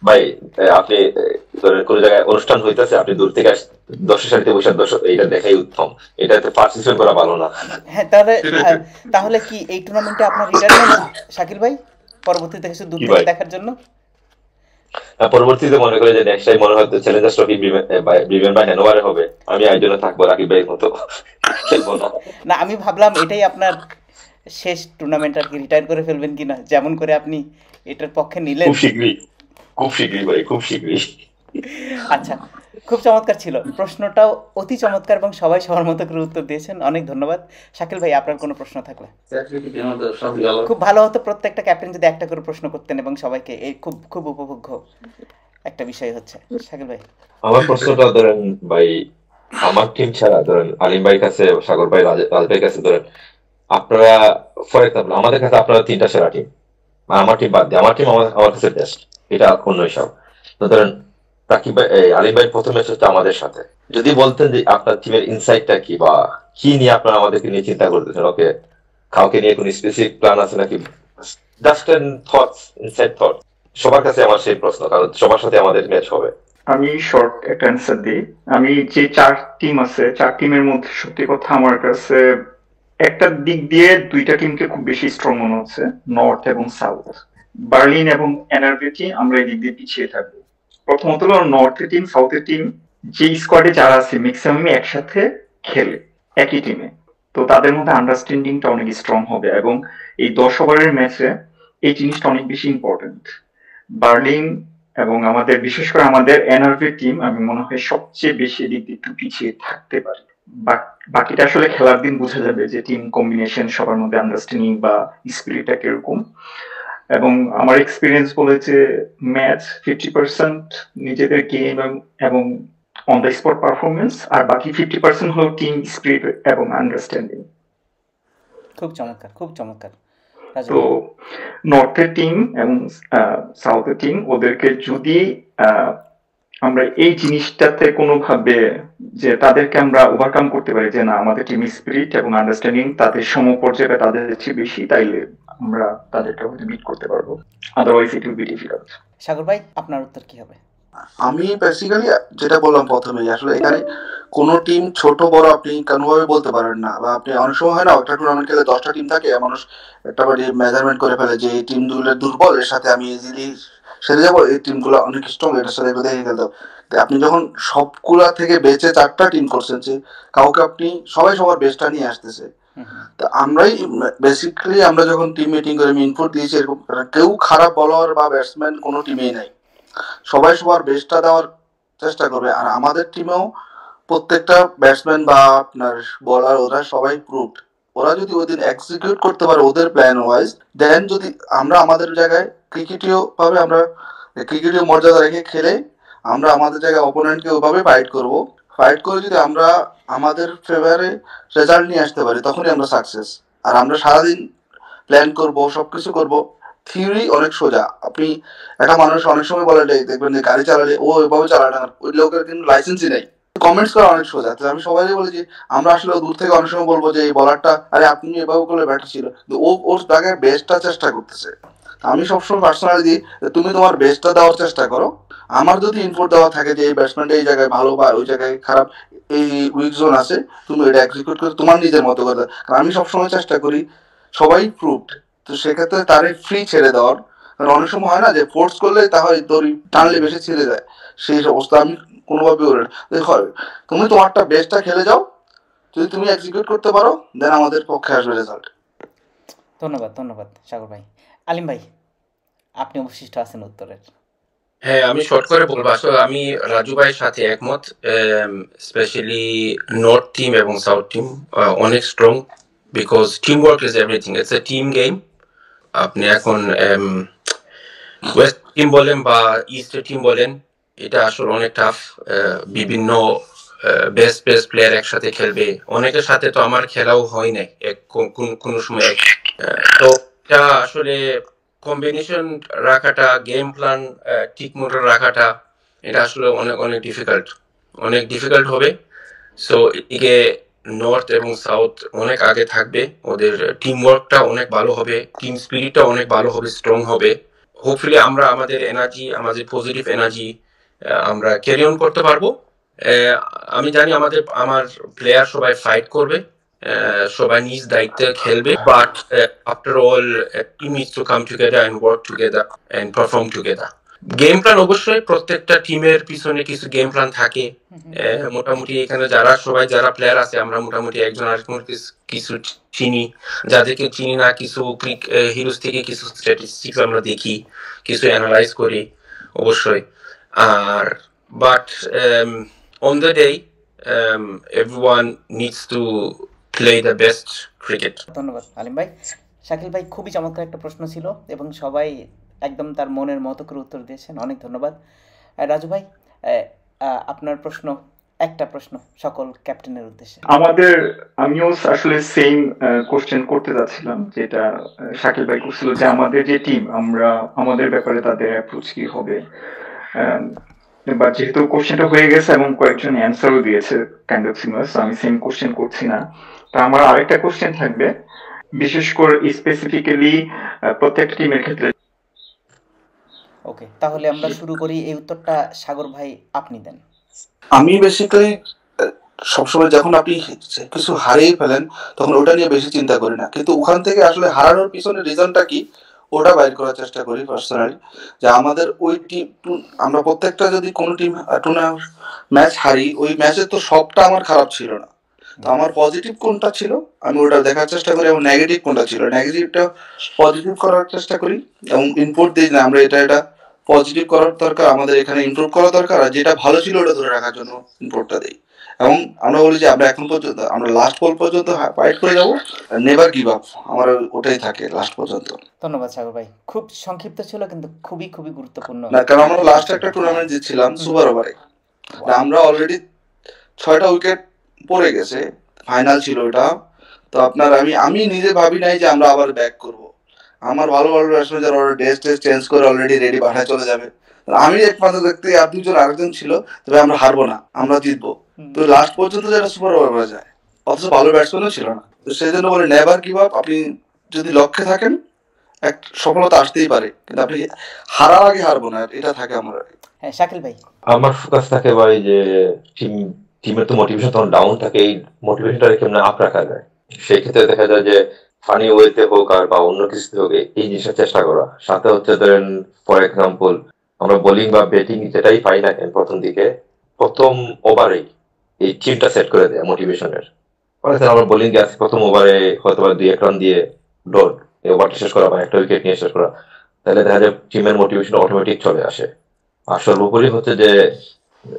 ভাই আপনি কোন জায়গায় অনুষ্ঠান হইতেছে, আপনি দূর থেকে দর্শকের সাথে বসে এটা দেখাই উত্তম, এটাতে পার্টিসিপেট করা ভালো না। হ্যাঁ, তাহলে কি এই টুর্নামেন্টে আপনার রিটায়ারমেন্ট শাকিল ভাই, পরবর্তীতে কিছু দূর থেকে দেখার জন্য? পরবর্তীতে মনে করি যে নেক্সট টাইম মনে হয় চ্যালেঞ্জার্স ট্রফি ব্রিভেন বা হ্যানোভারে হবে, আমি আয়োজনে থাকবো রাকিব ভাইয়ের মতো খেলবো না। আমি ভাবলাম এটাই আপনার শেষ টুর্নামেন্ট আর কি, রিটায়ার করে ফেলবেন কিনা, যেমন করে আপনি এটার পক্ষে নিলেন। খুব শীঘ্রই ভাই, খুব শীঘ্রই। আচ্ছা, খুব চমৎকার ছিল প্রশ্নটাও, অতি চমৎকার, এবং সবাই সবার মতো করে উত্তর দিয়েছেন। অনেক ধন্যবাদ। শাকিল ভাই, আপনার কোনো প্রশ্ন থাকলে? খুব ভালো হতো প্রত্যেকটা ক্যাপ্টেন যদি একটা করে প্রশ্ন করতেন এবং সবাইকে, এই খুব খুব উপভোগ্য একটা বিষয় হচ্ছে। শাকিল ভাই, আমার প্রশ্নটা ধরেন ভাই, আমার টিম ছাড়া ধরেন আলিম ভাই কাছে, সাগর ভাই, রাজ ভাইয়ের কাছে ধরেন আপনারা, ফর এক্সাম্পল আমাদের কাছে আপনারা 3টা সেরা টিম, আমার টিম বাদ দিয়ে আমার টিম আমার কাছে বেস্ট, এটা অন্য হিসাব। তো ধরেন রাকিব ভাই, আলিম ভাই প্রথম ম্যাচ হচ্ছে আমাদের সাথে, যদি বলতেন যে আপনার টিমের ইনসাইটটা কি, বা কি নিয়ে আপনারা আমাদেরকে নিয়ে চিন্তা করতেছেন, ওকে কাউকে নিয়ে কোনো স্পেসিফিক প্ল্যান আছে নাকি, জাস্ট থটস, ইনসাইড থটস। সবার কাছে আমার সেই প্রশ্ন, কারণ সবার সাথে আমাদের ম্যাচ হবে। আমি শর্ট একটা অ্যান্সার দিই। আমি যে 4 টিম আছে, 4 টিমের মধ্যে সত্যি কথা আমার কাছে একটা দিক দিয়ে 2টা টিমকে খুব বেশি স্ট্রং মনে হচ্ছে, নর্থ এবং সাউথ। বার্লিন এবং এনআরভি আমরা এই দিক দিয়ে পিছিয়ে থাকবো। প্রথমত হলো নর্থের টিম, সাউথের টিম যে স্কোয়াডে যারা আছে ম্যাক্সিমামই একসাথে খেলে একই টিমে, তো তাদের মধ্যে আন্ডারস্ট্যান্ডিংটা অনেক স্ট্রং হবে, এবং এই 10 ওভারের ম্যাচে এই জিনিসটা অনেক বেশি ইম্পর্টেন্ট। বার্লিন এবং আমাদের বিশেষ করে আমাদের এনআরভি টিম আমি মনে হয় সবচেয়ে বেশি দিক দিয়ে একটু পিছিয়ে থাকতে পারে। বাকিটা আসলে খেলার দিন বোঝা যাবে যে টিম কম্বিনেশন সবার মধ্যে আন্ডারস্ট্যান্ডিং বা স্পিরিটটা কিরকম। এবং আমার এক্সপিরিয়েন্স বলেছে ম্যাচ 50% নিজেদের গেম এবং অন দ্য স্পট পারফরমেন্স, আর বাকি 50% হলো টিম স্পিরিট এবং আন্ডারস্ট্যান্ডিং। খুব চমৎকার, খুব চমৎকার। তো নর্থের টিম এবং সাউথের টিম ওদেরকে যদি আমরা এই জিনিসটাতে কোনোভাবে যে তাদেরকে আমরা ওভারকাম করতে পারি যে না আমাদের টিম স্পিরিট এবং আন্ডারস্ট্যান্ডিং তাদের সমপর্যায়ে তাদের চেয়ে বেশি, তাইলে আমরা তাদেরকে হয়তো বিট করতে পারবো, otherwise it will be difficult. Sagar ভাই আপনার উত্তর কি হবে? আমি বেসিক্যালি যেটা বললাম প্রথমেই, আসলে এখানে কোন টিম ছোট বড় আপনি কোনোভাবে বলতে পারেন না, বা আপনি অনেক সময় হয় না একটা টুর্নামেন্ট খেলে 10টা টিম থাকে, মানুষ একটা মেজারমেন্ট করে ফেলে যে এই টিমগুলো দুর্বল, এর সাথে আমি ইজিলি সেরে যাবো, এই টিমগুলো অনেক স্ট্রং, এটার সাথে দেখে খেলতে। আপনি যখন সবগুলা থেকে বেঁচে 4টা টিম করছেন, যে কাউকে আপনি সবাই সবার বেস্টটা নিয়ে আসতেছে, তা আমরাই বেসিক্যালি আমরা যখন টিম মিটিং করে আমি ইনপুট দিয়েছি এরকম কেউ খারাপ বলার বা ব্যাটসম্যান কোনো টিমেই নাই, সবাই সবার বেস্টটা দেওয়ার চেষ্টা করবে। আর আমাদের টিমেও প্রত্যেকটা ব্যাটসম্যান বা আপনার বলার ওরা সবাই প্রুভড, ওরা যদি ওই দিন এক্সিকিউট করতে পারে ওদের প্ল্যান ওয়াইজ, দেন যদি আমরা আমাদের জায়গায় ক্রিকেটীয় ভাবে আমরা ক্রিকেটীয় মর্যাদা রেখে খেলে আমরা আমাদের জায়গায় অপোনেন্টকে ওইভাবে ফাইট করব, ফাইট করে যদি আমরা আমাদের ফেভারে রেজাল্ট নিয়ে আসতে পারি তখনই আমরা সাকসেস। আর আমরা সারাদিন প্ল্যান করব, সবকিছু করব, থিওরি অনেক সোজা। আপনি একটা মানুষ অনেক সময় বলে দেখবেন যে গাড়ি চালালে ও এভাবে চালায় না, ওই লোকের কিন্তু লাইসেন্সই নেই। কমেন্টস করা অনেক সোজা, তো আমি সবাই বলি যে আমরা আসলে দূর থেকে অনেক সময় বলবো যে এই বলারটা আরে আপনি এভাবে করলে ব্যাটার ছিল, ও ওর জায়গায় বেস্টটা চেষ্টা করতেছে। আমি সবসময় পার্সোনালি দিই তুমি তোমার বেস্টটা দেওয়ার চেষ্টা করো, আমার যদি ইনপুট দেওয়া থাকে যে এই ব্যাটসম্যানটা এই জায়গায় ভালো বা ওই জায়গায় খারাপ, এই উইক জোন আছে, তুমি এটা এক্সিকিউট করে তোমার নিজের মতো করে দাও। কারণ আমি সবসময় চেষ্টা করি সবাই প্রুভড, তো সেক্ষেত্রে তারে ফ্রি ছেড়ে দেওয়ার। কারণ অনেক সময় হয় না যে ফোর্স করলে তাহলে দড়ি টানলে বেশি ছেড়ে যায়, সেই অবস্থা আমি কোনোভাবে করে না। তুমি তোমারটা বেস্টটা খেলে যাও, যদি তুমি এক্সিকিউট করতে পারো দেন আমাদের পক্ষে আসবে রেজাল্ট। ধন্যবাদ, ধন্যবাদ সাগর ভাই। আলিম ভাই আপনি অবশিষ্ট আছেন উত্তরের। হ্যাঁ, আমি শর্ট করে বলবো। আসলে আমি রাজু ভাইয়ের সাথে একমত, স্পেশালি নর্থ টিম এবং সাউথ টিম অনেক strong, because team work is everything, it's a team game. আপনি এখন ওয়েস্ট টিম বলেন বা ইস্ট টিম বলেন, এটা আসলে অনেক টাফ। বিভিন্ন বেস্ট বেস্ট প্লেয়ার একসাথে খেলবে, অনেকের সাথে তো আমার খেলাও হয় নাই কোনো সময়। তো এটা আসলে কম্বিনেশন রাখাটা, গেম প্ল্যান ঠিক মতো রাখাটা, এটা আসলে অনেক অনেক ডিফিকাল্ট হবে। সো এদিকে নর্থ এবং সাউথ অনেক আগে থাকবে, ওদের টিম ওয়ার্কটা অনেক ভালো হবে, টিম স্পিরিটটা অনেক ভালো হবে, স্ট্রং হবে। হোপফুলি আমরা আমাদের এনার্জি, আমাদের পজিটিভ এনার্জি আমরা ক্যারি অন করতে পারবো। আমি জানি আমার প্লেয়ার সবাই ফাইট করবে, সবাই নিজ দায়িত্বে খেলবে, but after all team needs to come together and work together and perform together. Game plan অবশ্যই প্রত্যেকটা টিমের পিছনে কিছু গেম প্ল্যান থাকে। মোটামুটি এখানে যারা প্লেয়ার আছে আমরা মোটামুটি একজন আরেকজন কিছু চিনি, যাদেরকে চিনি না কিছু হিরোজ থেকে কিছু স্ট্যাটিস্টিক্স আমরা দেখি, কিছু অ্যানালাইজ করি অবশ্যই। আর but on the day everyone needs to play the best cricket. ধন্যবাদ আলিম ভাই। শাকিল ভাই খুবই চমৎকার একটা প্রশ্ন ছিল এবং সবাই একদম তার মনের মতো করে উত্তর দিয়েছেন, অনেক ধন্যবাদ। রাজু ভাই আপনার প্রশ্ন, একটা প্রশ্ন সকল ক্যাপ্টেনের উদ্দেশ্যে। আমিও আসলে সেম কোশ্চেন করতে যাচ্ছিলাম যেটা শাকিল ভাই করছিল, যে আমাদের যে টিম আমরা আমাদের ব্যাপারে তাদের অ্যাপ্রোচ কি হবে। বা যেহেতু কোশ্চেনটা হয়ে গেছে এবং কয়েকজন অ্যান্সারও দিয়েছে কাইন্ড অফ সিমিলার, আমি সেম কোশ্চেন করছি না। তা আমার আরেকটা কোশ্চেন থাকবে, বিশেষ করে স্পেসিফিক্যালি প্রত্যেকটা টিমের ক্ষেত্রে। ওকে, তাহলে আমরা শুরু করি। এই উত্তরটা সাগর ভাই আপনি দেন। আমি বেসিক্যালি সবসময় যখন আপনি কিছু হারিয়ে ফেলেন তখন ওটা নিয়ে বেশি চিন্তা করি না, কিন্তু ওখান থেকে আসলে হারানোর পিছনে রিজনটা কি ওটা বাইর করার চেষ্টা করি পার্সোনালি। যে আমাদের ওই টিম, আমরা প্রত্যেকটা যদি কোনো টিম ম্যাচ হারি, ওই ম্যাচে তো সবটা আমার খারাপ ছিল না, তো আমার পজিটিভ কোনটা ছিল আমি ওটা দেখার চেষ্টা করি, এবং নেগেটিভ কোনটা ছিল নেগেটিভটা পজিটিভ করার চেষ্টা করি, এবং ইনপুট দিই না আমরা এটা পজিটিভ করার দরকার, আমাদের এখানে ইমপ্রুভ করা দরকার, আর যেটা ভালো ছিল ওটা ধরে রাখার জন্য ইনপুটটা দিই। এবং আমরা বলি যে আমরা এখন পর্যন্ত আমরা লাস্ট বল পর্যন্ত ফাইট করে যাবো, নেভার গিভ আপ, আমার ওটাই থাকে লাস্ট পর্যন্ত। ধন্যবাদ সাগর ভাই, খুব সংক্ষিপ্ত ছিল কিন্তু খুবই খুবই গুরুত্বপূর্ণ। না, কারণ আমরা লাস্ট একটা টুর্নামেন্ট জিতছিলাম সুপার ওভারে, আমরা অলরেডি 6টা উইকেট পড়ে গেছে, ফাইনাল ছিল ওটা। তো আপনার আমি নিজে ভাবি নাই যে আমরা আবার ব্যাক করব। আমার ভালো ভালো ব্যাটসম্যান যারা ওরা ড্রেস চেঞ্জ করে অলরেডি রেডি বাসায় চলে যাবে, আমি একমাত্র দেখতে আর দুজন আরেকজন ছিল, তবে আমরা হারবো না, আমরা জিতবো। তো লাস্ট পর্যন্ত যারা সুপার ওভার যায়, অথচ ভালো ব্যাটসম্যানও ছিল না। তো সেই জন্য বলে নেভার গিভ আপ। আপনি যদি লক্ষ্যে থাকেন এক সফলতা আসতেই পারে, কিন্তু আপনি হারার আগে হারবো না, এটা থাকে আমার। হ্যাঁ শাকিল ভাই। আমার ফোকাস থাকে ভাই যে টিমের তো মোটিভেশন তখন ডাউন থাকে, এই মোটিভেশনটা কেমন আপ রাখা যায়। সেই ক্ষেত্রে দেখা যায় যে ফানি ওয়েতে হোক আর বা অন্য কিছুতে হোক এই জিনিসটা চেষ্টা করা। সাথে হচ্ছে ধরেন ফর এক্সাম্পল আমরা বোলিং বা ব্যাটিং যেটাই পাই না কেন প্রথম দিকে প্রথম ওভারেই এই টিমটা সেট করে দেয় মোটিভেশনের। আমরা বোলিং কে আসি প্রথম ওভারে হয়তো 2-1 রান দিয়ে ডট এই ওভারটা শেষ করা বা একটা উইকেট নিয়ে শেষ করা, তাহলে দেখা যায় টিমের মোটিভেশন অটোমেটিক চলে আসে। আর সর্বোপরি হচ্ছে যে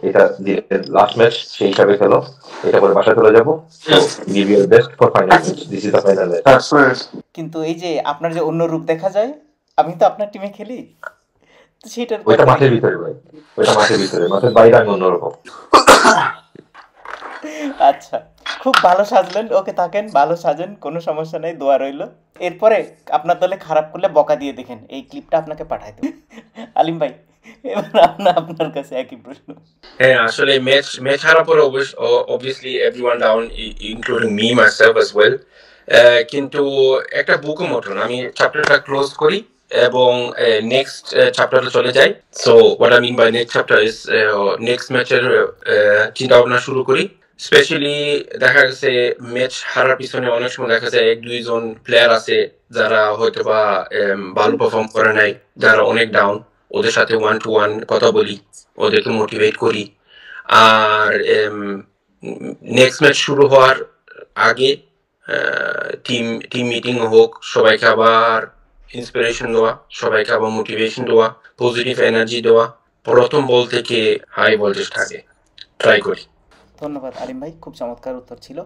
এটা লাস্ট ম্যাচ সেই হিসাবে খেলো, এটা করে বাসায় চলে যাবো। Give your best for final match, this is the final match. কিন্তু এই যে আপনার যে অন্য রূপ দেখা যায়, আমি তো আপনার টিমে খেলি, তো সেটার ওইটা মাঠের ভিতরে ভাই, ওইটা মাঠের ভিতরে, মাঠের বাইরে আমি অন্যরকম। আচ্ছা, খুব ভালো সাজলেন। ওকে থাকেন, ভালো সাজেন, কোনো সমস্যা নেই, দোয়া রইল। এরপরে আপনার দলে খারাপ করলে বকা দিয়ে দেখেন, এই ক্লিপটা আপনাকে পাঠাই দেব। আলিম ভাই, এবার আপনার কাছে একই প্রশ্ন। হ্যাঁ, আসলে ম্যাচ হারার পরে obviously everyone down including me myself as well, কিন্তু একটা বুকের মতন আমি চ্যাপ্টারটা ক্লোজ করি এবং নেক্সট চ্যাপ্টারে চলে যাই। So what I mean by next chapter is next ম্যাচের চিন্তা ভাবনা শুরু করি। স্পেশালি দেখা গেছে ম্যাচ হারার পিছনে অনেক সময় দেখা যায় 1-2 জন প্লেয়ার আছে যারা হয়তো বা ভালো পারফর্ম করে নাই, যারা অনেক ডাউন, ওদের সাথে 1-to-1 কথা বলি, ওদেরকে মোটিভেট করি। আর নেক্সট ম্যাচ শুরু হওয়ার আগে টিম মিটিং হোক, সবাইকে আবার ইন্সপিরেশন দেওয়া, সবাইকে আবার মোটিভেশন দেওয়া, পজিটিভ এনার্জি দেওয়া, প্রথম বল থেকে হাই ভোল্টেজ থাকে ট্রাই করি। ধন্যবাদ আলিম ভাই, খুব চমৎকার উত্তর ছিল।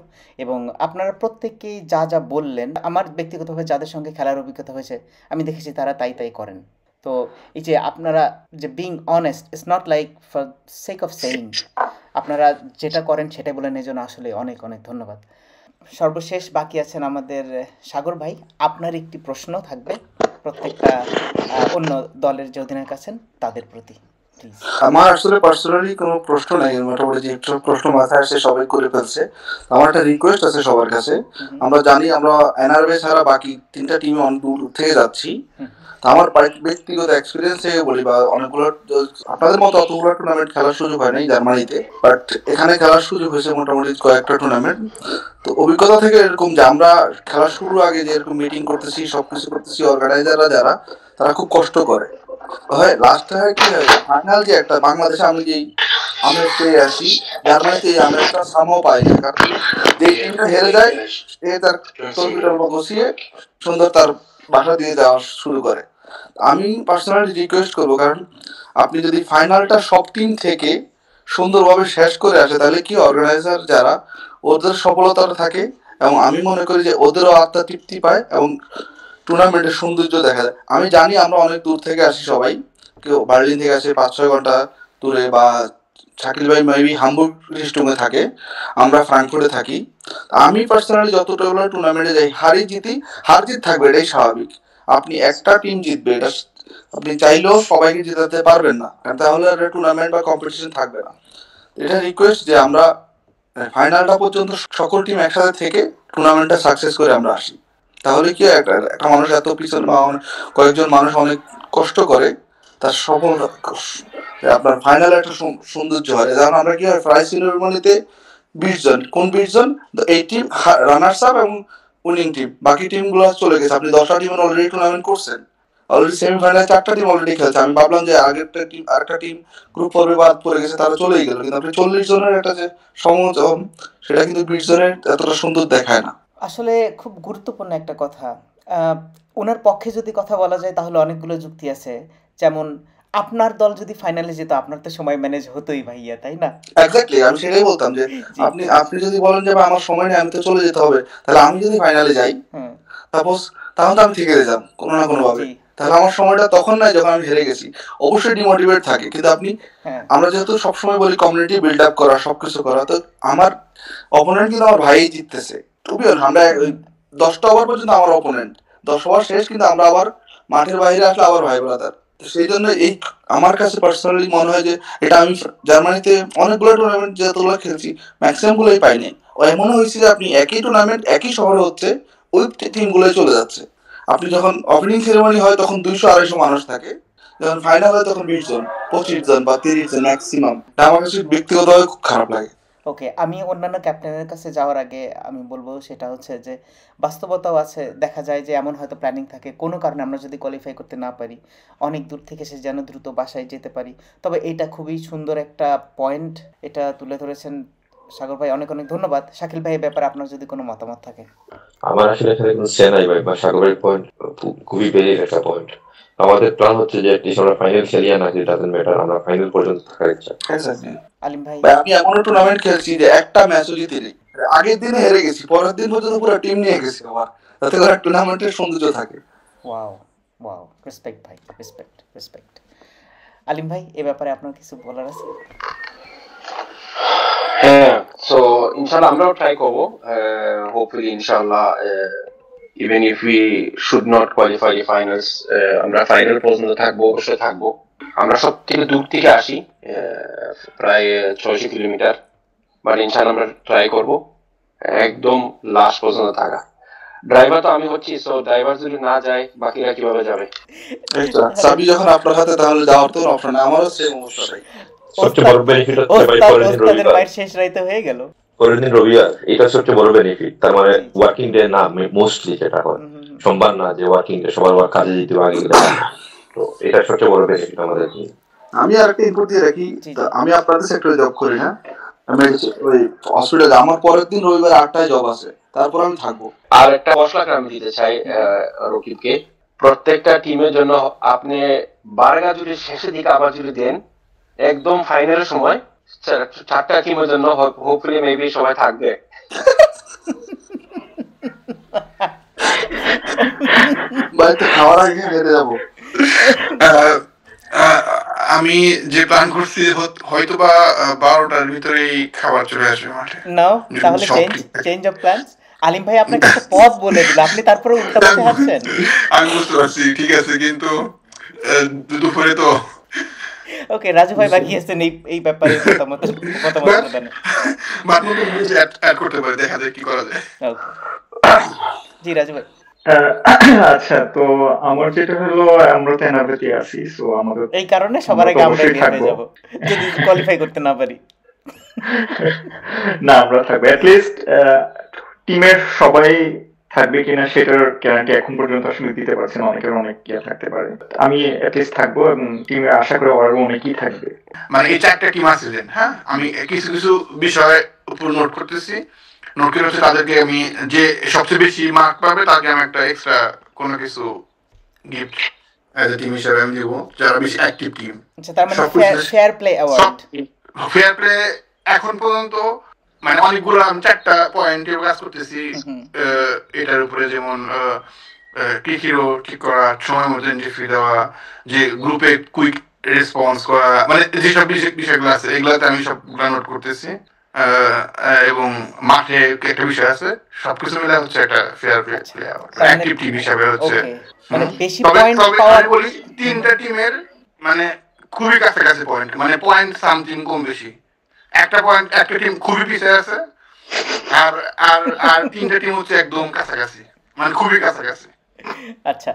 এবং আপনারা প্রত্যেকেই যা যা বললেন, আমার ব্যক্তিগতভাবে যাদের সঙ্গে খেলার অভিজ্ঞতা হয়েছে আমি দেখেছি তারা তাই করেন। তো এই যে আপনারা যে being honest, it's not like for sake of saying, আপনারা যেটা করেন সেটাই বলেন, এই জন্য আসলে অনেক অনেক ধন্যবাদ। সর্বশেষ বাকি আছেন আমাদের সাগর ভাই, আপনার একটি প্রশ্ন থাকবে প্রত্যেকটা অন্য দলের যে অধিনায়ক আছেন তাদের প্রতি। আমার আসলে পার্সোনালি কোনো প্রশ্ন নাই, মোটামুটি যে প্রশ্ন মাথায় আসে সবাই করে ফেলছে। আমার একটা রিকোয়েস্ট আছে সবার কাছে, আমরা জানি আমরা এনআরবি ছাড়া বাকি 3টা টিমে অনেক দূর থেকে যাচ্ছি। আমার ব্যক্তিগত এক্সপিরিয়েন্স থেকে বলি, বা অনেকগুলো আপনাদের মতো অতগুলো টুর্নামেন্ট খেলার সুযোগ হয় নাই জার্মানিতে, বাট এখানে খেলার সুযোগ হয়েছে মোটামুটি কয়েকটা টুর্নামেন্ট। তো অভিজ্ঞতা থেকে এরকম যে আমরা খেলা শুরু আগে যে এরকম মিটিং করতেছি, সবকিছু করতেছি, অর্গানাইজাররা যারা তারা খুব কষ্ট করে। হয় লাস্টে হয় কি হয়, ফাইনাল যে একটা বাংলাদেশে আমি যেই আমেজ পেয়ে আসি, জার্মানিতে এই আমেজটা সামও পাই না, কারণ যে টিমটা হেরে যায় সে তার তরবিটার বসিয়ে সুন্দর তার বাসা দিয়ে যাওয়া শুরু করে। আমি পার্সোনালি রিকোয়েস্ট করবো, কারণ আপনি যদি ফাইনালটা সব টিম থেকে সুন্দরভাবে শেষ করে আসে, তাহলে কি অর্গানাইজার যারা ওদের সফলতা থাকে, এবং আমি মনে করি যে ওদেরও আত্মা তৃপ্তি পায় এবং টুর্নামেন্টের সৌন্দর্য দেখা যায়। আমি জানি আমরা অনেক দূর থেকে আসি, সবাই কেউ বার্লিন থেকে আসে 5-6 ঘন্টা দূরে, বা শাকিল ভাই মেবি হামবুর্গ রিস্টুমে থাকে, আমরা ফ্রাঙ্কফুর্টে থাকি। আমি পার্সোনালি যতটা টুর্নামেন্টে যাই, হার জিত থাকবে, এটাই স্বাভাবিক। আপনি একটা টিম জিতবে, এটা আপনি চাইলেও সবাইকে জেতাতে পারবেন না, কারণ তাহলে টুর্নামেন্ট বা কম্পিটিশন থাকবে না। এটা রিকোয়েস্ট যে আমরা ফাইনালটা পর্যন্ত সকল টিম একসাথে থেকে টুর্নামেন্টটা সাকসেস করে আমরা আসি। তাহলে কি একটা মানুষ এত পিছনে বা কয়েকজন মানুষ অনেক কষ্ট করে, তার সফল আপনার ফাইনালে একটা সৌন্দর্য হয়। যেমন আমরা কি হয় প্রাইজ সেরিমনিতে 20 জন, কোন 20 জন? এই টিম রানার্স আপ এবং উইনিং টিম, বাকি টিমগুলো চলে গেছে। আপনি 10টা টিমের অলরেডি টুর্নামেন্ট করছেন, অলরেডি সেমিফাইনালে 4টা টিম অলরেডি খেলছে। আমি ভাবলাম যে আরেকটা টিম গ্রুপ পর্বে বাদ পড়ে গেছে, তারা চলেই গেল, কিন্তু আপনি 40 জনের একটা যে সমযোজন, সেটা কিন্তু 20 জনের এতটা সুন্দর দেখায় না। আসলে খুব গুরুত্বপূর্ণ একটা কথা। ওনার পক্ষে যদি কথা বলা যায় তাহলে অনেকগুলো যুক্তি আছে, যেমন আপনার দল যদি ফাইনালে যেত আপনার তো সময় ম্যানেজ হতোই ভাইয়া, তাই না? এক্স্যাক্টলি, আমি সেটাই বলতাম যে জি। আপনি যদি বলেন যে আমার সময় নেই, আমি তো চলে যেতে হবে, তাহলে আমি যদি ফাইনালে যাই, হ্যাঁ সাপোজ, তাহলে তো আমি থেকে যেতাম কোনো না কোনো ভাবে। জি তাহলে আমার সময়টা তখন নাই যখন আমি হেরে গেছি, অবশ্যই ডিমোটিভেট থাকে। কিন্তু হ্যাঁ আমরা যেহেতু সবসময় বলি কমিউনিটি বিল্ড আপ করা, সবকিছু করা, তো আমার অপোনেন্ট কিন্তু আমার ভাই জিততেছে। টু বি অনেস্ট, আমরা ওই 10টা ওভার পর্যন্ত আমার অপোনেন্ট, 10 ওভার শেষ কিন্তু আমরা আবার মাঠের বাইরে আসলে আবার ভাই ব্রাদার। সেই জন্য এই আমার কাছে পার্সোনালি মনে হয় যে এটা আমি জার্মানিতে অনেকগুলো টুর্নামেন্ট যতগুলো খেলছি ম্যাক্সিমাম গুলোই পাইনি। ও এমনও হয়েছে যে আপনি একই টুর্নামেন্ট একই শহরে হচ্ছে, ওই টিমগুলোই চলে যাচ্ছে। আপনি যখন ওপেনিং সেরেমনি হয় তখন 200-250 মানুষ থাকে, যখন ফাইনাল হয় তখন 20 জন, 25 জন বা 30 জন ম্যাক্সিমাম। এটা আমার কাছে ব্যক্তিগতভাবে খুব খারাপ লাগে। ওকে, আমি অন্যান্য ক্যাপ্টেনের কাছে যাওয়ার আগে আমি বলবো সেটা হচ্ছে যে বাস্তবতাও আছে। দেখা যায় যে এমন হয়তো প্ল্যানিং থাকে, কোনো কারণে আমরা যদি কোয়ালিফাই করতে না পারি, অনেক দূর থেকে সে যেন দ্রুত বাসায় যেতে পারি। তবে এটা খুবই সুন্দর একটা পয়েন্ট, এটা তুলে ধরেছেন সাগর ভাই, অনেক অনেক ধন্যবাদ। শাকিল ভাই, এই ব্যাপারে আপনার যদি কোনো মতামত থাকে। আমার আসলে এখানে কোনো সে নাই ভাই, বা সাগরের পয়েন্ট খুবই বেরিয়ে একটা পয়েন্ট। আমাদের প্ল্যান হচ্ছে যে আমরা ফাইনাল খেলিয়া না, যে ডাজন্ট ম্যাটার, আমরা ফাইনাল পর্যন্ত থাকার ইচ্ছা। আলিম ভাই, ভাই আমি এমনও টুর্নামেন্ট খেলছি যে একটা ম্যাচও জিতিনি, আগের দিনে হেরে গেছি, পরের দিন পর্যন্ত পুরো টিম নিয়ে গেছি আবার, যাতে করে টুর্নামেন্টের সৌন্দর্য থাকে। ওয়াও ওয়াও, রেসপেক্ট ভাই, রেসপেক্ট রেসপেক্ট। আলিম ভাই, এ ব্যাপারে আপনার কিছু বলার আছে? হ্যাঁ, সো ইনশাল্লাহ আমরাও ট্রাই করবো, হোপফুলি ইনশাল্লাহ, even if we should not qualify the finals, আমরা ফাইনাল পর্যন্ত থাকবো, অবশ্যই থাকবো। আমরা সব থেকে দূর থেকে আসি, প্রায় 600 কিলোমিটার, বাট ইনশাল্লাহ আমরা ট্রাই করবো একদম লাস্ট পর্যন্ত থাকা। ড্রাইভার তো আমি হচ্ছি, সো ড্রাইভার যদি না যায় বাকিরা কিভাবে যাবে? চাবি যখন আপনার হাতে, তাহলে যাওয়ার তো অপশন নেই, আমারও সেম অবস্থা ভাই। সবচেয়ে বড় বেনিফিট হচ্ছে ভাই পরের দিন রবিবার, মায়ের শেষ রাইতে হয়ে গেল, পরের দিন রবিবার, এটা সবচেয়ে বড় বেনিফিট। তার মানে ওয়ার্কিং ডে না, মোস্টলি যেটা হয় সোমবার না, যে ওয়ার্কিং ডে সবার কাজে যেতে আগে গেলে, তো এটা সবচেয়ে বড় বেনিফিট আমাদের। আমি আরেকটা ইনপুট দিয়ে রাখি, আমি আপনাদের সেক্টরে জব করি, হ্যাঁ, আমি ওই হসপিটালে, আমার পরের দিন রবিবার 8টায় জব আছে, তারপর আমি থাকবো। আর একটা মশলা আমি দিতে চাই রকিবকে, প্রত্যেকটা টিমের জন্য আপনি বারগা যদি শেষের দিকে আবার যদি দেন, একদম ফাইনালের সময় 4টা টিমের জন্য হোপফুলি মেবি সবাই থাকবে। বাড়িতে খাওয়ার আগে হেরে যাবো। আমি যে প্ল্যান করছি হয়তো বা 12টার ভিতরেই খাবার চলে আসবে মাঠে। নাও তাহলে চেঞ্জ অফ প্ল্যানস। আলিম ভাই আপনাকে একটা পথ বলে দিল, আপনি তারপরে উল্টা পথে হাঁটছেন। আমি বুঝতে পারছি, ঠিক আছে, কিন্তু দুপুরে তো। ওকে, রাজু ভাই বাকি আছেন এই ব্যাপারে মতামত প্রদান। অ্যাড করতে পারি, দেখা যায় কি করা যায়। ওকে, জি রাজু ভাই। আচ্ছা, তো আমার যেটা হলো, আমরা তো এনআরবিতে আছি, সো আমাদের এই কারণে সবার আগে আমরা বের হয়ে যাব যদি কোয়ালিফাই করতে না পারি। না, আমরা থাকবো, অ্যাট লিস্ট টিমের সবাই থাকবে কিনা সেটার গ্যারান্টি এখন পর্যন্ত আসলে দিতে পারছি না, অনেকের অনেক ইয়ে থাকতে পারে। আমি অ্যাট লিস্ট থাকবো এবং টিমে আশা করে আরো অনেকেই থাকবে। মানে এই 4টা টিম আছে, হ্যাঁ, আমি কিছু কিছু বিষয় উপর নোট করতেছি, নোট করে হচ্ছে তাদেরকে আমি যে সবচেয়ে বেশি মার্ক পাবে তাকে আমি একটা এক্সট্রা কোনো কিছু গিফট এজ এ টিম হিসেবে আমি দিব, যারা বেশি অ্যাক্টিভ টিম। আচ্ছা, তার মানে fair play award. Fair play এখন পর্যন্ত মানে অনেকগুলো আমি 4টা পয়েন্টে কাজ করতেছি এটার উপরে, যেমন কি হিরো ঠিক করা, সময় মতো এন্ট্রি দেওয়া, যে গ্রুপে কুইক রেসপন্স করা, মানে যেসব বিষয়গুলো আছে এগুলোতে আমি সবগুলো নোট করতেছি। এবং মাঠে একটা বিষয় আছে, সবকিছু মিলে হচ্ছে একটা ফেয়ার প্লে অ্যাক্টিভ টিম হিসাবে হচ্ছে। মানে বেশি পয়েন্ট পাওয়া, আমি বলি 3টা টিমের মানে খুবই কাছাকাছি পয়েন্ট, মানে পয়েন্ট সামথিং কম বেশি। একটা টিম খুবই পিছিয়ে আছে, আর আর আর 3টা টিম হচ্ছে একদম কাছাকাছি, মানে খুবই কাছাকাছি। আচ্ছা,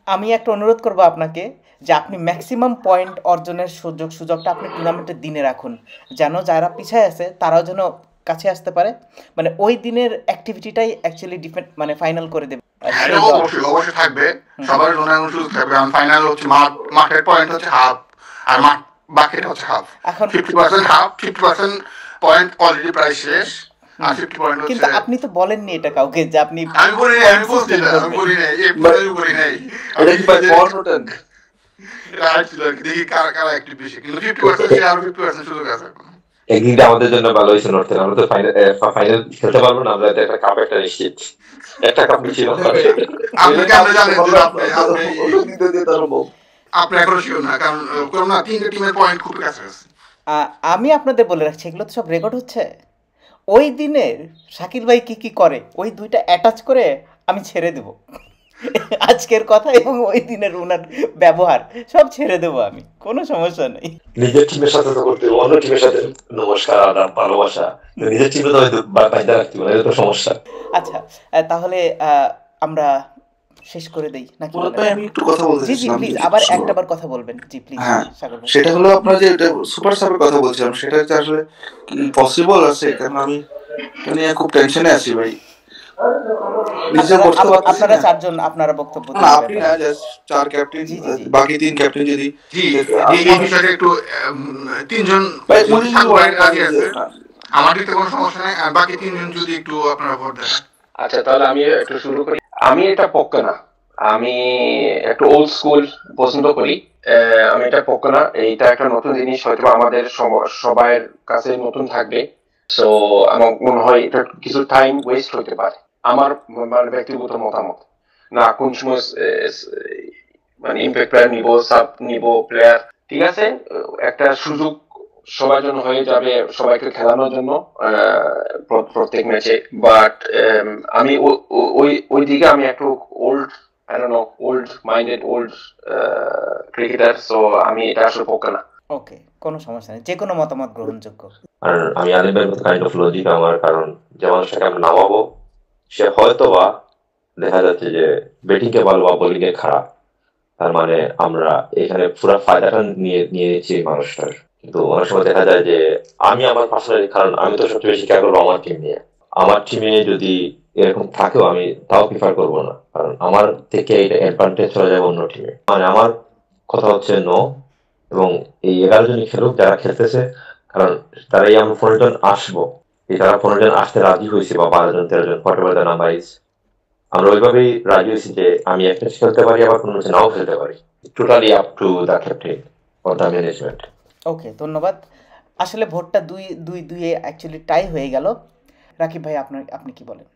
আমি একটা অনুরোধ করব আপনাকে, যে আপনি ম্যাক্সিমাম পয়েন্ট অর্জনের সুযোগটা আপনি টুর্নামেন্টের দিনে রাখুন, যেন যারা পিছিয়ে আছে তারাও যেন কাছে আসতে পারে, মানে ওই দিনের অ্যাক্টিভিটিটাই অ্যাকচুয়ালি ডিপেন্ড মানে ফাইনাল করে দেবে। এটা অবশ্যই অবশ্যই থাকবে, সবার জন্য এমন সুযোগ থাকবে, কারণ ফাইনাল হচ্ছে মাঠের পয়েন্ট হচ্ছে হাফ, আর বাকিটা হচ্ছে হাফ। এখন 50% হাফ, 50% পয়েন্ট অলরেডি প্রায় শেষ, আর 50 পয়েন্ট হচ্ছে। কিন্তু আপনি তো বলেননি এটা কাউকে যে আপনি আমি বলি নাই, আমি বলছি না, আমি বলি নাই, এই বলি নাই। এটা কি ভাই পড়ানোটেন রাইট ছিল, দেখি কারা একটু বেশি, কিন্তু 50% সে আর 50% সুযোগ আছে। একদিনটা আমাদের জন্য ভালো হয়েছে নর্থের, আমরা তো ফাইনাল খেলতে পারবো না, আমরা একটা কাপ একটা নিশ্চিত, একটা কাপ নিশ্চিত। আপনি কেন জানেন যে আপনি এখনো শিওর না, কারণ কোন না 3টে টিমের পয়েন্ট খুব কাছে আছে। আমি আপনাদের বলে রাখছি, এগুলো তো সব রেকর্ড হচ্ছে। ওই দিনের শাকিল ভাই কি কি করে ওই দুইটা অ্যাটাচ করে আমি ছেড়ে দেব আজকের কথা এবং ওই দিনের ওনার ব্যবহার সব ছেড়ে দেবো আমি, কোনো সমস্যা নেই। নিজের টিমের সাথে তো করতে, অন্য টিমের সাথে নমস্কার আদাব ভালোবাসা, নিজের টিমে তো বাইন্দা রাখতে পারে, এটা তো সমস্যা। আচ্ছা তাহলে আমরা শেষ করে দেই নাকি? ভাই আমি একটু কথা বলতে জি জি চাইছিলাম, প্লিজ, আবার একটাবার কথা বলবেন। জি প্লিজ হ্যাঁ সাগর ভাই। সেটা হলো আপনার যে সুপার সাবের কথা বলছিলাম, সেটা হচ্ছে আসলে পসিবল আছে, কারণ আমি এটা নিয়ে খুব টেনশনে আছি ভাই, নিজে করতে পারতেছি আপনারা না। চারজন আপনারা বক্তব্য না দিবেন। আপনি না, জাস্ট 4 ক্যাপ্টেন, জি, জি, জি। বাকি 3 ক্যাপ্টেন যদি জি এই বিষয়টা একটু 3জন ভাই যদি রাজি আছে, না, আমার দিকে কোনো সমস্যা নেই, আর বাকি 3জন যদি একটু আপনারা ভোট দেন। আচ্ছা তাহলে আমি একটু শুরু করি। আমি এটা পক্কা না, আমি একটু ওল্ড স্কুল পছন্দ করি। আমি এটা পক্কা না, এইটা একটা নতুন জিনিস, হয়তো আমাদের সবার কাছে নতুন থাকবে। সো আমার মনে হয় এটা কিছু টাইম ওয়েস্ট হতে পারে, আমার মানে ব্যক্তিগত মতামত। না কোন সময় মানে ইম্প্যাক্ট প্লেয়ার নিব, সাব নিব প্লেয়ার, ঠিক আছে, একটা সুযোগ সবার জন্য হয়ে যাবে, সবাইকে খেলানোর জন্য প্রত্যেক ম্যাচে। বাট আমি ওই দিকে আমি একটু old, I don't know, old minded, old cricketer, so আমি এটা আসলে পক্কা না। ওকে, কোনো সমস্যা নেই, যে কোনো মতামত গ্রহণযোগ্য। আর আমি আলিমের মতো কাইন্ড অফ লজিক আমার, কারণ যে মানুষটাকে আমি নামাবো সে হয়তো বা দেখা যাচ্ছে যে ব্যাটিং কে ভালো বা বোলিং এ খারাপ, তার মানে আমরা এখানে পুরো ফায়দাটা নিয়েছি মানুষটার। কিন্তু অনেক সময় দেখা যায় যে আমি আমার পার্সোনালি, কারণ আমি তো সবচেয়ে বেশি খেয়াল করবো আমার টিম নিয়ে, আমার টিমে যদি এরকম থাকেও আমি তাও প্রিফার করবো না, কারণ আমার থেকে এটা অ্যাডভান্টেজ চলে যাবে অন্য টিমে। মানে আমার কথা হচ্ছে নো, এবং এই 11 জনই খেলুক যারা খেলতেছে, কারণ তারা এই আমরা 15 জন আসবো, এই তারা 15 জন আসতে রাজি হয়েছে, বা 12 জন 13 জন হোয়াটএভার দ্য নাম্বার ইজ, আমরা ওইভাবেই রাজি হয়েছি যে আমি একটা খেলতে পারি, আবার কোনো নাও খেলতে পারি, totally up to the captain or the management. Okay, ধন্যবাদ। আসলে ভোটটা 2-2 অ্যাকচুয়ালি টাই হয়ে গেল। রাকিব ভাই আপনি কি বলেন?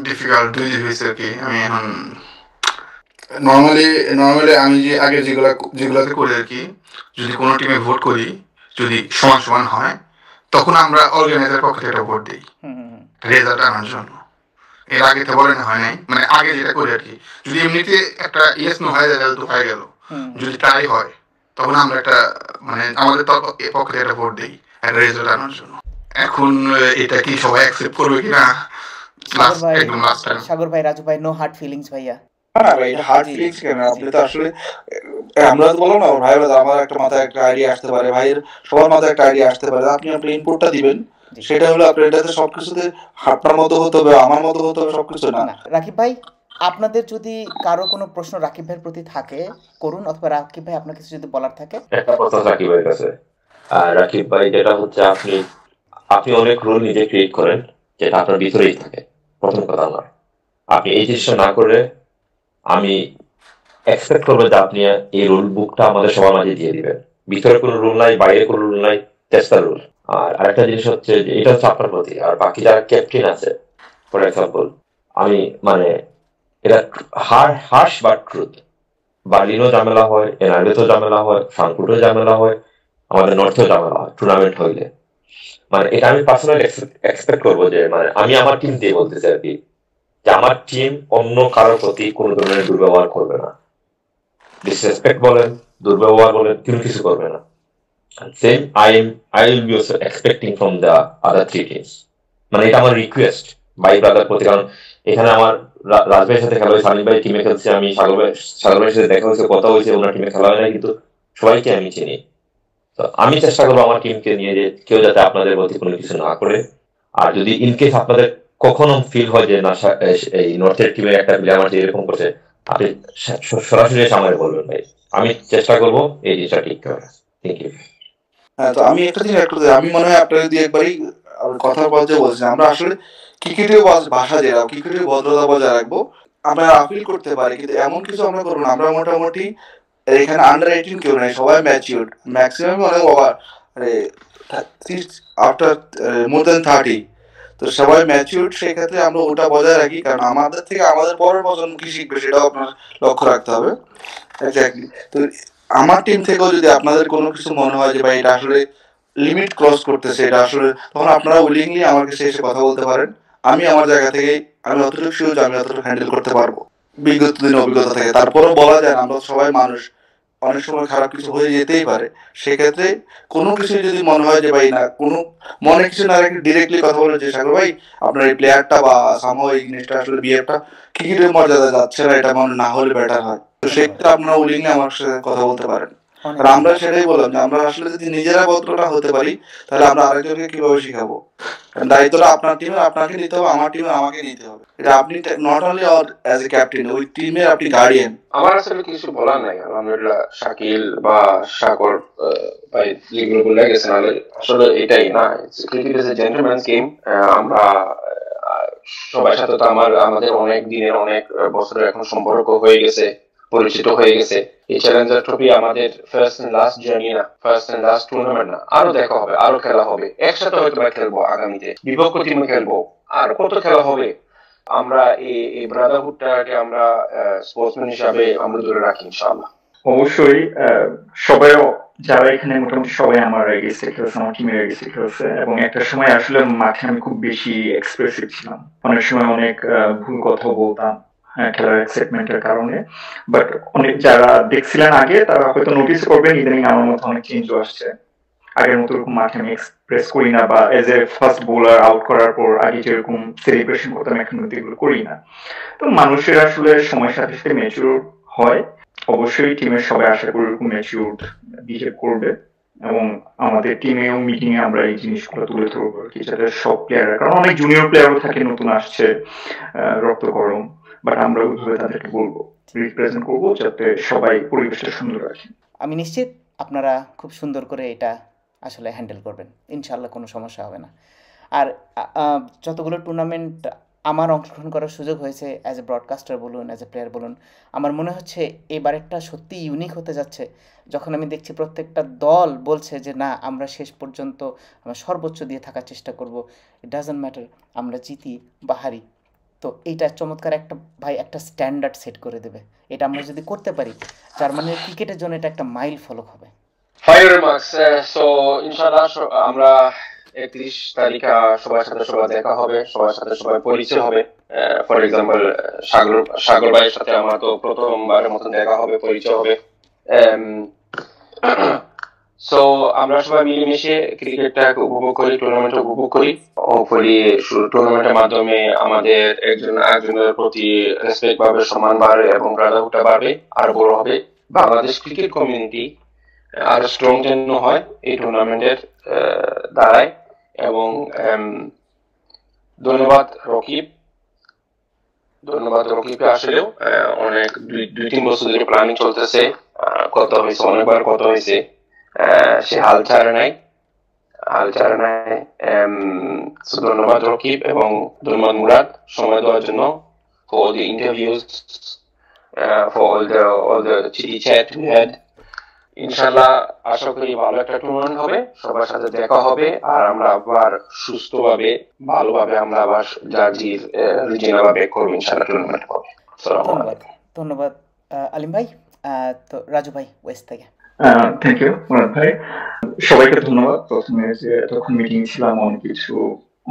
ডিফিকাল্ট দুই হয়েছে আর কি। আমি এখন নর্মালি আমি যে আগে যেগুলোতে করি আর কি, যদি কোনো টিমে ভোট করি, যদি সমান সমান হয়, তখন আমরা অর্গানাইজার পক্ষ থেকে ভোট দিই রেজাল্ট আনার জন্য। এর আগে তো বলেন হয় নাই, মানে আগে যেটা করি আর কি, যদি এমনিতে একটা ইয়েস নো হয় যায় তো হয়ে গেল, যদি ট্রাই হয় তখন আমরা একটা মানে আমাদের পক্ষ থেকে একটা ভোট দিই একটা রেজাল্ট আনার জন্য। এখন এটা কি সবাই অ্যাকসেপ্ট করবে কিনা, সাগর ভাই, রাজু ভাই, নো হার্ড ফিলিংস ভাইয়া। না ভাই এটা হার্ড ফিলিংস কেন? আপনি তো আসলে আমরা তো বললাম না ভাই, আমার একটা মাথায় একটা আইডিয়া আসতে পারে, ভাইয়ের সবার মাথায় একটা আইডিয়া আসতে পারে, আপনি আপনার ইনপুটটা দিবেন, সেটা হলো আপনার এটাতে সবকিছুতে আপনার মতো হতে হবে, আমার মতো হতে হবে, সবকিছু না। রাকিব ভাই, আপনাদের যদি কারো কোনো প্রশ্ন রাকিব ভাইয়ের প্রতি থাকে করুন, অথবা রাকিব ভাই আপনার কিছু যদি বলার থাকে। একটা প্রশ্ন রাকিব ভাইয়ের কাছে। রাকিব ভাই, যেটা হচ্ছে আপনি অনেক রুল নিজে ক্রিয়েট করেন, যেটা আপনার ভিতরেই থাকে। প্রথম কথা আমার, আপনি এই জিনিসটা না করে আমি এক্সপেক্ট করবো যে আপনি এই রুল বুকটা আমাদের সবার মাঝে দিয়ে দিবেন। ভিতরে কোনো রুল নাই, বাইরে কোনো রুল নাই, চেষ্টা রুল। আর আরেকটা জিনিস হচ্ছে যে এটা হচ্ছে আপনার প্রতি, আর বাকি যারা ক্যাপ্টেন আছে ফর এক্সাম্পল, আমি মানে এটা হার্শ বা ট্রুথ, বার্লিনও ঝামেলা হয়, এনআরবিতেও ঝামেলা হয়, ফ্রাঙ্কফুর্টেও ঝামেলা হয়, আমাদের নর্থেও ঝামেলা হয় টুর্নামেন্ট হইলে। মানে এটা আমি পার্সোনালি এক্সপেক্ট করবো যে মানে আমি আমার টিম দিয়ে বলতেছি আর কি, যে আমার টিম অন্য কারোর প্রতি কোনো ধরনের দুর্ব্যবহার করবে না, ডিসরেসপেক্ট বলেন, দুর্ব্যবহার বলেন, কিছু করবে না। Same I will be also expecting from the other 3 teams. মানে এটা আমার রিকোয়েস্ট ভাই ব্রাদার প্রতি, কারণ এখানে আমার রাজভাইয়ের সাথে খেলা হয়েছে, সালিম ভাই টিমে খেলছে, আমি সাগর ভাইয়ের সাথে দেখা হয়েছে, কথা হয়েছে, ওনার টিমে খেলা হয় না, কিন্তু সবাইকে আমি চিনি। তো আমি চেষ্টা করবো আমার টিমকে নিয়ে যে কেউ যাতে আপনাদের প্রতি কোনো কিছু না করে, আর যদি ইনকেস আপনাদের কখনো ফিল হয় যে না এই নর্থের টিমের একটা প্লেয়ার আমার এরকম করছে, আপনি সরাসরি সামনে বলবেন ভাই, আমি চেষ্টা করবো এই জিনিসটা ঠিক করার। Thank you. হ্যাঁ, তো আমি একটা জিনিস আমি মনে হয় আপনার যদি একবারই কথা বলতে বলছি, আমরা আসলে ক্রিকেটের ভাষা যেটা ক্রিকেটের ভদ্রতা বজায় রাখবো, আমরা আপিল করতে পারি, কিন্তু এমন কিছু আমরা করবো না। আমরা মোটামুটি এখানে আন্ডার 18 কেউ নাই, সবাই ম্যাচিউর, ম্যাক্সিমাম অনেক ওভার আফটার মোর দেন 30, তো সবাই ম্যাচিউর। সেক্ষেত্রে আমরা ওটা বজায় রাখি, কারণ আমাদের থেকে আমাদের পরের প্রজন্ম কি শিখবে সেটাও আপনার লক্ষ্য রাখতে হবে। এক্স্যাক্টলি। তো আমার টিম থেকেও যদি আপনাদের কোনো কিছু মনে হয় যে ভাই এটা আসলে লিমিট ক্রস করতেছে, এটা আসলে, তখন আপনারা উইলিংলি আমার কাছে এসে কথা বলতে পারেন। আমি আমার জায়গা থেকে আমি অতটুকু শিওর যে আমি অতটুকু হ্যান্ডেল করতে পারবো বিগত দিনের অভিজ্ঞতা থেকে। তারপরেও বলা যায় না, আমরা সবাই মানুষ, অনেক সময় খারাপ কিছু হয়ে যেতেই পারে। সেক্ষেত্রে কোনো কিছু যদি মনে হয় যে ভাই না, কোনো মনে কিছু না রেখে ডিরেক্টলি কথা বলে যে সাগর ভাই আপনার এই প্লেয়ারটা বা সামহাও এই জিনিসটা আসলে বিহেভটা ক্রিকেটের মর্যাদা যাচ্ছে না, এটা মনে না হলে বেটার হয়। তো সেক্ষেত্রে আপনারা উইলিংলি আমার সাথে কথা বলতে পারেন। আর আমরা সেটাই বললাম যে আমরা আসলে যদি নিজেরা ভদ্রটা হতে পারি, তাহলে আমরা আরেকজনকে কিভাবে শিখাবো? দায়িত্বটা আপনার টিমে আপনাকে নিতে হবে, আমার টিমে আমাকে নিতে হবে। এটা আপনি not only as a captain, ওই টিমের আপনি গার্ডিয়ান। আমার আসলে কিছু বলার নাই, আলহামদুলিল্লাহ শাকিল বা সাগর ভাই যেগুলো বলে গেছেন, আসলে এটাই না, cricket is a gentleman's game. আমরা সবার সাথে তো আমাদের অনেক দিনের অনেক বছরের এখন সম্পর্ক হয়ে গেছে, পরিচিত হয়ে গেছে। এই চ্যালেঞ্জার ট্রফি আমাদের ফার্স্ট এন্ড লাস্ট জার্নি না, ফার্স্ট এন্ড লাস্ট টুর্নামেন্ট না, আরো দেখা হবে, আরো খেলা হবে, একসাথে হয়তো খেলবো আগামীতে, বিপক্ষ টিমে খেলবো, আর কত খেলা হবে। আমরা এই ব্রাদারহুডটাকে আমরা স্পোর্টসম্যান হিসাবে আমরা ধরে রাখি ইনশাআল্লাহ। অবশ্যই সবাই যারা এখানে মোটামুটি সবাই আমার এগেইনস্টে খেলছে, আমার টিমের এগেইনস্টে খেলছে, এবং একটা সময় আসলে মাঠে আমি খুব বেশি এক্সপ্রেসিভ ছিলাম, অনেক সময় অনেক ভুল কথা বলতাম খেলার এক্সাইটমেন্টের কারণে। বাট অনেক যারা দেখছিলেন আগে তারা হয়তো নোটিস করবেন ইদানিং আমার মধ্যে অনেক চেঞ্জও আসছে। আগের মতো এরকম মাঠে আমি এক্সপ্রেস করি না, বা as a first bowler out করার পর আগে যেরকম সেলিব্রেশন করতাম এখন কিন্তু এগুলো করি না। তো মানুষের আসলে সময়ের সাথে সাথে ম্যাচিউর হয়। অবশ্যই টিমের সবাই আশা করি এরকম ম্যাচিউর বিহেভ করবে, এবং আমাদের টিমেও মিটিং এ আমরা এই জিনিসগুলো তুলে ধরবো আর কি, যাতে সব প্লেয়াররা, কারণ অনেক জুনিয়র প্লেয়ারও থাকে নতুন আসছে, রক্ত গরম, বাট আমরা ওইভাবে তাদেরকে বলবো, রিপ্রেজেন্ট করবো যাতে সবাই পরিবেশটা সুন্দর রাখে। আমি নিশ্চিত আপনারা খুব সুন্দর করে এটা আসলে হ্যান্ডেল করবেন, ইনশাআল্লাহ কোনো সমস্যা হবে না। আর যতগুলো টুর্নামেন্ট আমার অংশগ্রহণ করার সুযোগ হয়েছে, অ্যাজ এ ব্রডকাস্টার বলুন, অ্যাজ এ প্লেয়ার বলুন, আমার মনে হচ্ছে এবারেরটা সত্যি ইউনিক হতে যাচ্ছে। যখন আমি দেখছি প্রত্যেকটা দল বলছে যে না আমরা শেষ পর্যন্ত আমরা সর্বোচ্চ দিয়ে থাকার চেষ্টা করব, ইট ডাজন্ট ম্যাটার আমরা জিতি বা হারি। তো এইটা চমৎকার একটা ভাই একটা স্ট্যান্ডার্ড সেট করে দেবে। এটা আমরা যদি করতে পারি, জার্মানির ক্রিকেটের জন্য এটা একটা মাইল ফলক হবে। Fire remarks. সো ইনশাআল্লাহ আমরা 31 তারিখে সবার সাথে সবার দেখা হবে, সবার সাথে সবার পরিচয় হবে। ফর এক্সাম্পল সাগর ভাইয়ের সাথে আমার তো প্রথমবারের মতন দেখা হবে, পরিচয় হবে। সো আমরা সবাই মিলেমিশে ক্রিকেটটা উপভোগ করি, টুর্নামেন্ট উপভোগ করি। হোপফুলি টুর্নামেন্টের মাধ্যমে আমাদের একজনের প্রতি রেসপেক্ট বাড়বে, সম্মান বাড়বে, এবং ব্রাদারহুডটা বাড়বে, আরো বড় হবে। বাংলাদেশ ক্রিকেট কমিউনিটি আরো স্ট্রং যেন হয় এই টুর্নামেন্টের দ্বারাই। এবং ধন্যবাদ রকিবকে, আসলেও অনেক 2-3 বছর ধরে প্ল্যানিং চলতেছে, কথা হয়েছে অনেকবার, কথা হয়েছে, সে হাল ছাড়ে নাই। ধন্যবাদ রকিব, এবং ধন্যবাদ মুরাদ সময় দেওয়ার জন্য, for all the interviews, for all the chitty chat we had. ইনশাআল্লাহ আশা করি ভালো একটা টুর্নামেন্ট হবে, সবার সাথে দেখা হবে, আর আমরা আবার সুস্থভাবে ভালোভাবে আমরা আবার জার্জির রিজিনাল ভাবে করবো ইনশাআল্লাহ টুর্নামেন্ট হবে। ধন্যবাদ আলিম ভাই। তো রাজু ভাই ওয়েস্ট থেকে। থ্যাংক ইউ মুরাদ ভাই, সবাইকে ধন্যবাদ। প্রথমে যে এতক্ষণ মিটিং ছিলাম,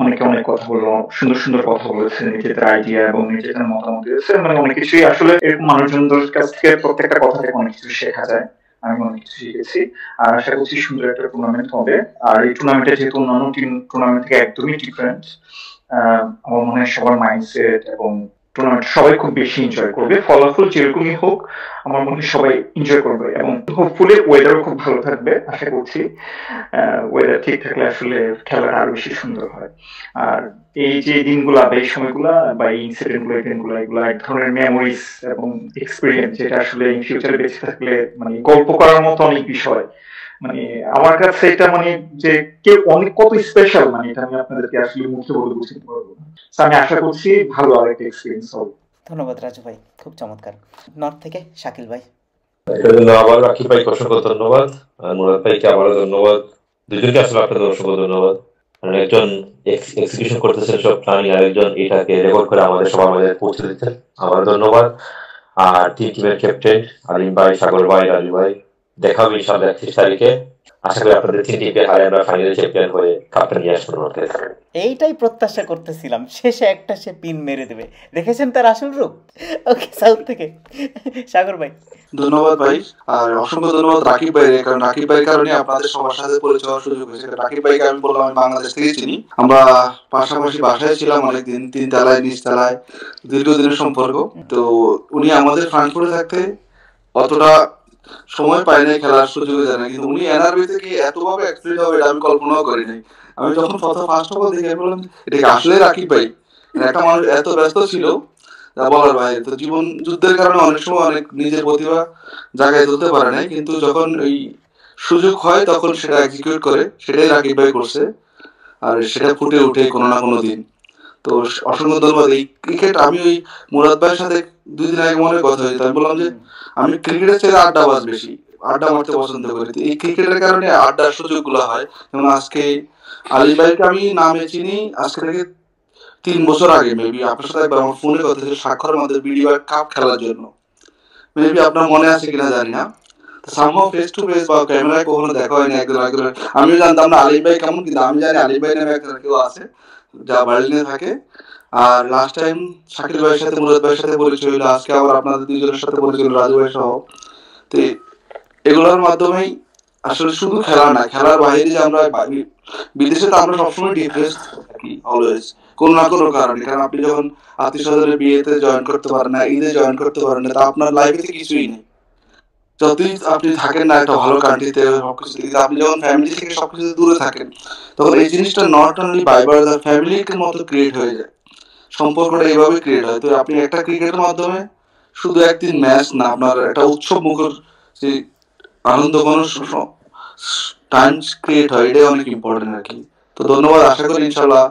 অনেকে অনেক কথা বললো, সুন্দর সুন্দর কথা বলেছে, নিজেদের আইডিয়া এবং নিজেদের মতামত দিয়েছে, মানে অনেক কিছুই আসলে এরকম মানুষজনদের কাছ থেকে প্রত্যেকটা কথা থেকে অনেক কিছু শেখা যায়। আমি অনেক কিছু শিখেছি, আর আশা করছি সুন্দর একটা টুর্নামেন্ট হবে। আর এই টুর্নামেন্টে যেহেতু অন্যান্য টুর্নামেন্ট থেকে একদমই ডিফারেন্ট, আমার মনে হয় সবার মাইন্ডসেট এবং টুর্নামেন্ট সবাই খুব বেশি এনজয় করবে। ফলাফল যেরকমই হোক আমার মনে হয় সবাই এনজয় করবে, এবং হোপফুলি ওয়েদারও খুব ভালো থাকবে আশা করছি। ওয়েদার ঠিক থাকলে আসলে খেলাটা আরো বেশি সুন্দর হয়। আর এই যে দিনগুলা বা এই সময়গুলা বা এই ইনসিডেন্ট গুলো, দিনগুলো, এগুলো এক ধরনের মেমোরিজ এবং এক্সপিরিয়েন্স যেটা আসলে ইন ফিউচারে বেঁচে থাকলে মানে গল্প করার মতো অনেক বিষয়। মানে আমার কাছে এটা মানে যে কেউ অনেক কত স্পেশাল, মানে এটা আমি আপনাদেরকে আসলে মুখে বলে বুঝতে পারবো না। আমি আশা করছি ভালো আরেকটা এক্সপিরিয়েন্স হবে। ধন্যবাদ রাজু ভাই, খুব চমৎকার। নর্থ থেকে শাকিল ভাই। এটার জন্য আবার রাকিব ভাইকে অসংখ্য ধন্যবাদ, আর মুরাদ ভাইকে আবারও ধন্যবাদ। দুজনকে আসলে আপনাদের অসংখ্য ধন্যবাদ। কারণ একজন এক্সিকিউশন করতেছেন সব প্ল্যানিং, আর একজন এটাকে রেকর্ড করে আমাদের সবার মাঝে পৌঁছে দিচ্ছেন, আবার ধন্যবাদ। আর টিমের ক্যাপ্টেন আলিম ভাই, সাগর ভাই, রাজু ভাই, দেখা হবে ইনশাআল্লাহ 31 তারিখে। আশা করি আপনাদের 3 টিমকে হারিয়ে আমরা ফাইনাল চ্যাম্পিয়ন হয়ে কাপটা নিয়ে আসবো। এইটাই প্রত্যাশা করতেছিলাম, শেষে একটা সে পিন মেরে দেবে। দেখেছেন তার আসল রূপ। ওকে, সাউথ থেকে সাগর ভাই। ধন্যবাদ ভাই, আর অসংখ্য ধন্যবাদ রাকিব ভাই, কারণ রাকিব ভাইয়ের কারণে আপনাদের সবার সাথে পরিচয় হওয়ার সুযোগ হয়েছে। রাকিব ভাইকে আমি বললাম আমি বাংলাদেশ থেকে চিনি, আমরা পাশাপাশি বাসায় ছিলাম অনেকদিন, 3 তলায় 20 তলায় দীর্ঘদিনের সম্পর্ক। তো উনি আমাদের ফ্রাঙ্কফুর্টে থাকতে অতটা সময় পাই নাই, খেলার সুযোগ দেয় না, কিন্তু উনি এনআরবি থেকে এতভাবে এক্সপ্লেন হবে এটা আমি কল্পনাও করি নাই। আমি যখন ফার্স্ট অফ অল দেখে আমি বললাম এটা কি আসলে রাকিব ভাই? একটা মানুষ এত ব্যস্ত ছিল বলার বাইরে। তো জীবন যুদ্ধের কারণে অনেক সময় অনেক নিজের প্রতিভা জায়গায় তুলতে পারে নাই, কিন্তু যখন ওই সুযোগ হয় তখন সেটা এক্সিকিউট করে, সেটাই রাকিব ভাই করছে, আর সেটা ফুটে ওঠে কোনো না কোনো দিন। তো অসংখ্য ধন্যবাদ। এই ক্রিকেট আমি ওই মুরাদ ভাইয়ের সাথে 2 দিন আগে মনে কথা হয়েছে, আমি বললাম যে আমি ক্রিকেটের চেয়ে আড্ডাবাজ বেশি, আড্ডা মারতে পছন্দ করি। এই ক্রিকেটের কারণে আড্ডার সুযোগ গুলো হয়। যেমন আজকে আলী ভাইকে আমি নামে চিনি আজকে থেকে 3 বছর আগে, মেবি আপনার সাথে একবার আমার ফোনে কথা ছিল স্বাক্ষর আমাদের বিডিও কাপ খেলার জন্য, মেবি আপনার মনে আছে কিনা জানি না। সামহাও ফেস টু ফেস বা ক্যামেরায় কখনো দেখা হয়নি একজন একজনের। আমিও জানতাম না আলী ভাই কেমন, কিন্তু আমি জানি আলী ভাই নামে একজন কেউ আছে যা বার্লিনে থাকে। আর লাস্ট টাইম শাকিল ভাইয়ের সাথে মুরাদ ভাইয়ের সাথে পরিচয় হলো, আজকে আবার আপনাদের দুইজনের সাথে পরিচয় হলো, রাজু ভাই সহ। তো এগুলোর মাধ্যমেই আসলে শুধু খেলা না, খেলার বাইরে যে আমরা বিদেশে তো আমরা সবসময় ডিপ্রেস থাকি অলওয়েজ কোনো না কোনো কারণে। কারণ আপনি যখন আত্মীয় স্বজনের বিয়েতে জয়েন করতে পারেন না, ঈদে জয়েন করতে পারেন না, তা আপনার লাইফে কিছুই নেই। যতই আপনি থাকেন না একটা ভালো কান্ট্রিতে সবকিছু, আপনি যখন ফ্যামিলি থেকে সবকিছু দূরে থাকেন তখন এই জিনিসটা নট অনলি বাইবার দ্য ফ্যামিলির মতো ক্রিয়েট হয়ে যায়, সম্পর্কটা এইভাবে ক্রিয়েট হয়। তো আপনি একটা ক্রিকেটের মাধ্যমে শুধু একদিন ম্যাচ না, আপনার একটা উৎসব মুখর যে আনন্দ কোনো টাইম ক্রিয়েট হয়, এটাই অনেক ইম্পর্টেন্ট আর কি। তো ধন্যবাদ, আশা করি ইনশাল্লাহ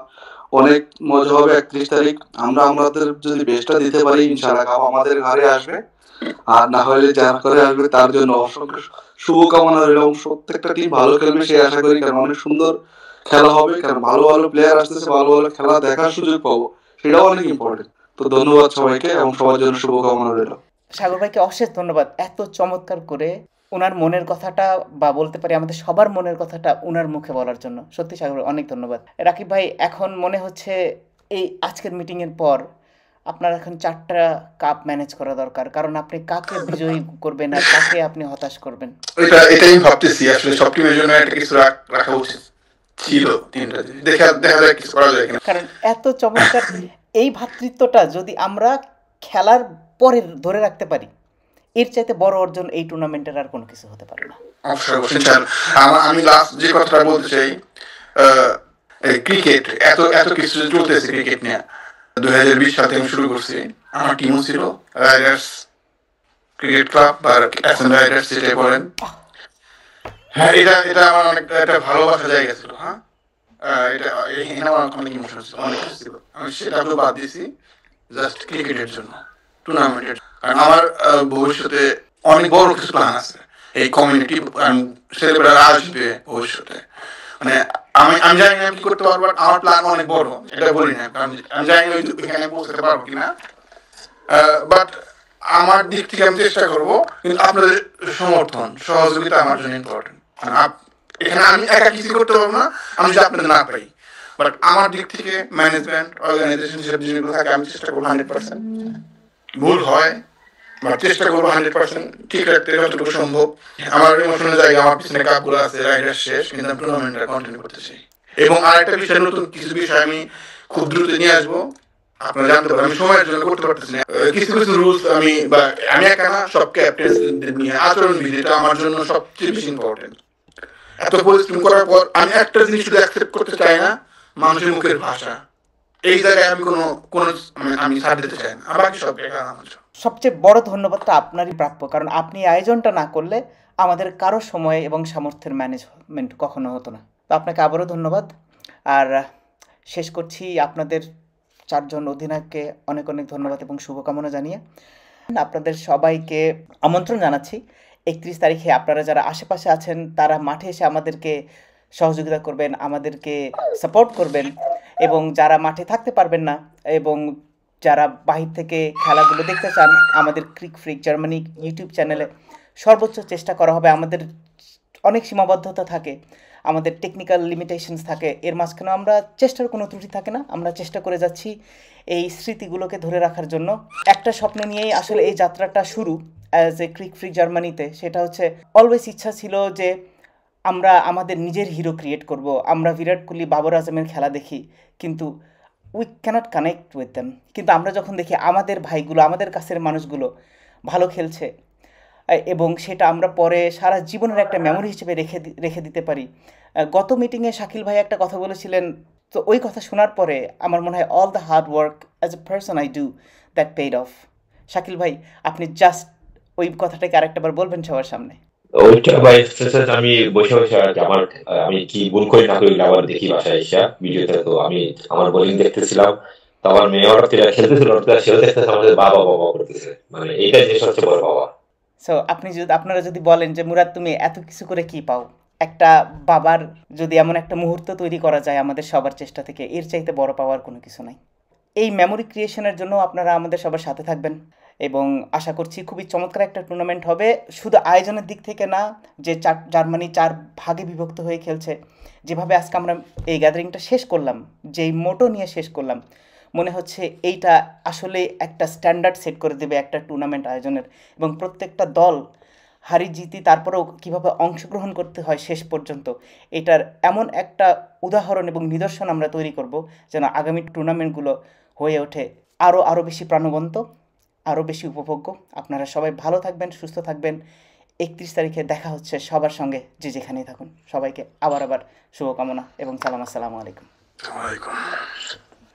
অনেক মজা হবে 31 তারিখ। আমরা আমাদের যদি বেস্টটা দিতে পারি ইনশাল্লাহ কাপ আমাদের ঘরে আসবে, আর না হলে যারা করে আসবে তার জন্য অসংখ্য শুভকামনা রইল। প্রত্যেকটা টিম ভালো খেলবে সেই আশা করি, কারণ অনেক সুন্দর খেলা হবে, কারণ ভালো ভালো প্লেয়ার আসতেছে, ভালো ভালো খেলা দেখার সুযোগ পাবো, সেটাও অনেক ইম্পর্টেন্ট। তো ধন্যবাদ সবাইকে এবং সবার জন্য শুভকামনা রইল। সাগর ভাইকে অশেষ ধন্যবাদ, এত চমৎকার করে ওনার মনের কথাটা বা বলতে পারি আমাদের সবার মনের কথাটা ওনার মুখে বলার জন্য। সত্যি সাগর অনেক ধন্যবাদ। রাকিব ভাই, এখন মনে হচ্ছে এই আজকের মিটিংয়ের পর আপনার এখন 4টা কাপ ম্যানেজ করা দরকার, কারণ আপনি কাকে বিজয়ী করবেন আর কাকে আপনি হতাশ করবেন। এটাই ভাবতেছি, আসলে সব টিমের জন্য একটা কিছু রাখা উচিত ছিল। 3টা দেখা যায় কিছু করা যায় কিনা, কারণ এত চমৎকার এই ভ্রাতৃত্বটা যদি আমরা খেলার পরে ধরে রাখতে পারি, এর চাইতে বড় অর্জন এই টুর্নামেন্টের আর কোনো কিছু হতে পারে না। আমি লাস্ট যে কথাটা বলতে চাই, ক্রিকেট এত এত কিছু চলতেছে ক্রিকেট নিয়ে। 2020 সালে আমি শুরু করছি, আমার টিমও ছিল রাইডার্স ক্রিকেট ক্লাব বা এসএম রাইডার্স যেটা বলেন। হ্যাঁ, এটা আমার অনেক একটা ভালোবাসা জায়গা ছিল। হ্যাঁ, এটা আমার অনেক ইমোশন ছিল, অনেক কিছু ছিল। আমি সেটাকে বাদ দিয়েছি জাস্ট ক্রিকেটের জন্য, টুর্নামেন্টের। কারণ আমার ভবিষ্যতে অনেক বড় কিছু প্ল্যান আছে, এই কমিউনিটি সেলিব্রেট আসবে ভবিষ্যতে। মানে আমি জানি না আমি কি করতে পারবো, আমার প্ল্যান অনেক বড়, এটা বলি না কারণ আমি জানি না এখানে পৌঁছাতে পারবো কিনা, বাট আমার দিক থেকে আমি চেষ্টা করবো। কিন্তু আপনাদের সমর্থন সহযোগিতা আমার জন্য ইম্পর্টেন্ট। এখানে আমি একা কিছু করতে পারবো না আমি যদি আপনাদের না পাই, বাট আমার দিক থেকে ম্যানেজমেন্ট অর্গানাইজেশন যেসব জিনিসগুলো থাকে আমি চেষ্টা করবো 100%, ভুল হয় বাট চেষ্টা করবো 100% ঠিক রাখতে যতটুকু সম্ভব। আমার ইমোশনাল জায়গা, আমার পিছনে কাপগুলো আছে, রাইডার শেষ, কিন্তু আমি টুর্নামেন্টটা কন্টিনিউ করতে চাই। এবং আরেকটা বিষয়, নতুন কিছু বিষয় আমি খুব দ্রুত নিয়ে আসবো, আপনারা জানতে পারেন। আমি সময়ের জন্য করতে পারতেছি না। কিছু কিছু রুলস আমি একা না, সব ক্যাপ্টেন্সদের নিয়ে আচরণবিধি, এটা আমার জন্য সবচেয়ে বেশি ইম্পর্টেন্ট। এত পরিশ্রম করার পর আমি একটা জিনিস শুধু অ্যাকসেপ্ট করতে চাই না, মানুষের মুখের ভাষা। এই জায়গায় আমি আমি ছাড় দিতে চাই না, আর বাকি সব জায়গায় আমার সবচেয়ে বড় ধন্যবাদটা আপনারই প্রাপ্য, কারণ আপনি আয়োজনটা না করলে আমাদের কারো সময় এবং সামর্থ্যের ম্যানেজমেন্ট কখনো হতো না। তো আপনাকে আবারও ধন্যবাদ। আর শেষ করছি আপনাদের 4 জন অধিনায়ককে অনেক অনেক ধন্যবাদ এবং শুভকামনা জানিয়ে আপনাদের সবাইকে আমন্ত্রণ জানাচ্ছি 31 তারিখে আপনারা যারা আশেপাশে আছেন তারা মাঠে এসে আমাদেরকে সহযোগিতা করবেন, আমাদেরকে সাপোর্ট করবেন, এবং যারা মাঠে থাকতে পারবেন না এবং যারা বাহির থেকে খেলাগুলো দেখতে চান, আমাদের ক্রিক ফ্রিক জার্মানি ইউটিউব চ্যানেলে সর্বোচ্চ চেষ্টা করা হবে। আমাদের অনেক সীমাবদ্ধতা থাকে, আমাদের টেকনিক্যাল লিমিটেশনস থাকে, এর মাঝখানে আমরা চেষ্টার কোনো ত্রুটি থাকে না। আমরা চেষ্টা করে যাচ্ছি এই স্মৃতিগুলোকে ধরে রাখার জন্য। একটা স্বপ্ন নিয়েই আসলে এই যাত্রাটা শুরু অ্যাজ এ ক্রিক ফ্রিক জার্মানিতে, সেটা হচ্ছে অলওয়েজ ইচ্ছা ছিল যে আমরা আমাদের নিজের হিরো ক্রিয়েট করব। আমরা বিরাট কোহলি, বাবর আজমের খেলা দেখি, কিন্তু we can't connect with them. কিন্তু আমরা যখন দেখি আমাদের ভাইগুলো, আমাদের কাছের মানুষগুলো ভালো খেলছে এবং সেটা আমরা পরে সারা জীবনের একটা মেমোরি হিসেবে রেখে দিতে পারি। গত মিটিংয়ে শাকিল ভাই একটা কথা বলেছিলেন, তো ওই কথা শোনার পরে আমার মনে হয় all the hard work as a person I do that paid of. Shakil ভাই, আপনি জাস্ট ওই কথাটাকে আরেকটাবার বলবেন সবার সামনে। ওইটা ভাই আমি বসে বসে আমি কি ভুল করি না করি আবার দেখি বাসায় এসে ভিডিওতে, তো আমি আমার বোলিং দেখতেছিলাম, তো আমার মেয়ে ওরা খেলতেছিল, সেও দেখতেছে আমাদের বাবা বাবা করতেছে, মানে এইটাই যে সবচেয়ে বড় বাবা। সো আপনারা যদি বলেন যে মুরাদ তুমি এত কিছু করে কি পাও, একটা বাবার যদি এমন একটা মুহূর্ত তৈরি করা যায় আমাদের সবার চেষ্টা থেকে, এর চাইতে বড় পাওয়ার কোনো কিছু নাই। এই মেমোরি ক্রিয়েশনের জন্য আপনারা আমাদের সবার সাথে থাকবেন এবং আশা করছি খুবই চমৎকার একটা টুর্নামেন্ট হবে। শুধু আয়োজনের দিক থেকে না, যে জার্মানি 4 ভাগে বিভক্ত হয়ে খেলছে, যেভাবে আজকে আমরা এই গ্যাদারিংটা শেষ করলাম, যেই মোটো নিয়ে শেষ করলাম, মনে হচ্ছে এইটা আসলে একটা স্ট্যান্ডার্ড সেট করে দেবে একটা টুর্নামেন্ট আয়োজনের। এবং প্রত্যেকটা দল হারি জিতি তারপরেও কীভাবে অংশগ্রহণ করতে হয় শেষ পর্যন্ত, এটার এমন একটা উদাহরণ এবং নিদর্শন আমরা তৈরি করব যেন আগামী টুর্নামেন্টগুলো হয়ে ওঠে আরও বেশি প্রাণবন্ত, আরও বেশি উপভোগ্য। আপনারা সবাই ভালো থাকবেন, সুস্থ থাকবেন। 31 তারিখে দেখা হচ্ছে সবার সঙ্গে, যে যেখানেই থাকুন। সবাইকে আবার শুভকামনা এবং সালাম। আসসালামু আলাইকুম।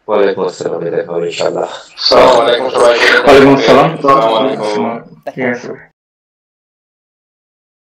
ওয়ালাইকুম আসসালাম, দেখা হবে ইনশাআল্লাহ। আসসালামু আলাইকুম সবাইকে। ওয়ালাইকুম আসসালাম। আসসালামু আলাইকুম। ঠিক আছে।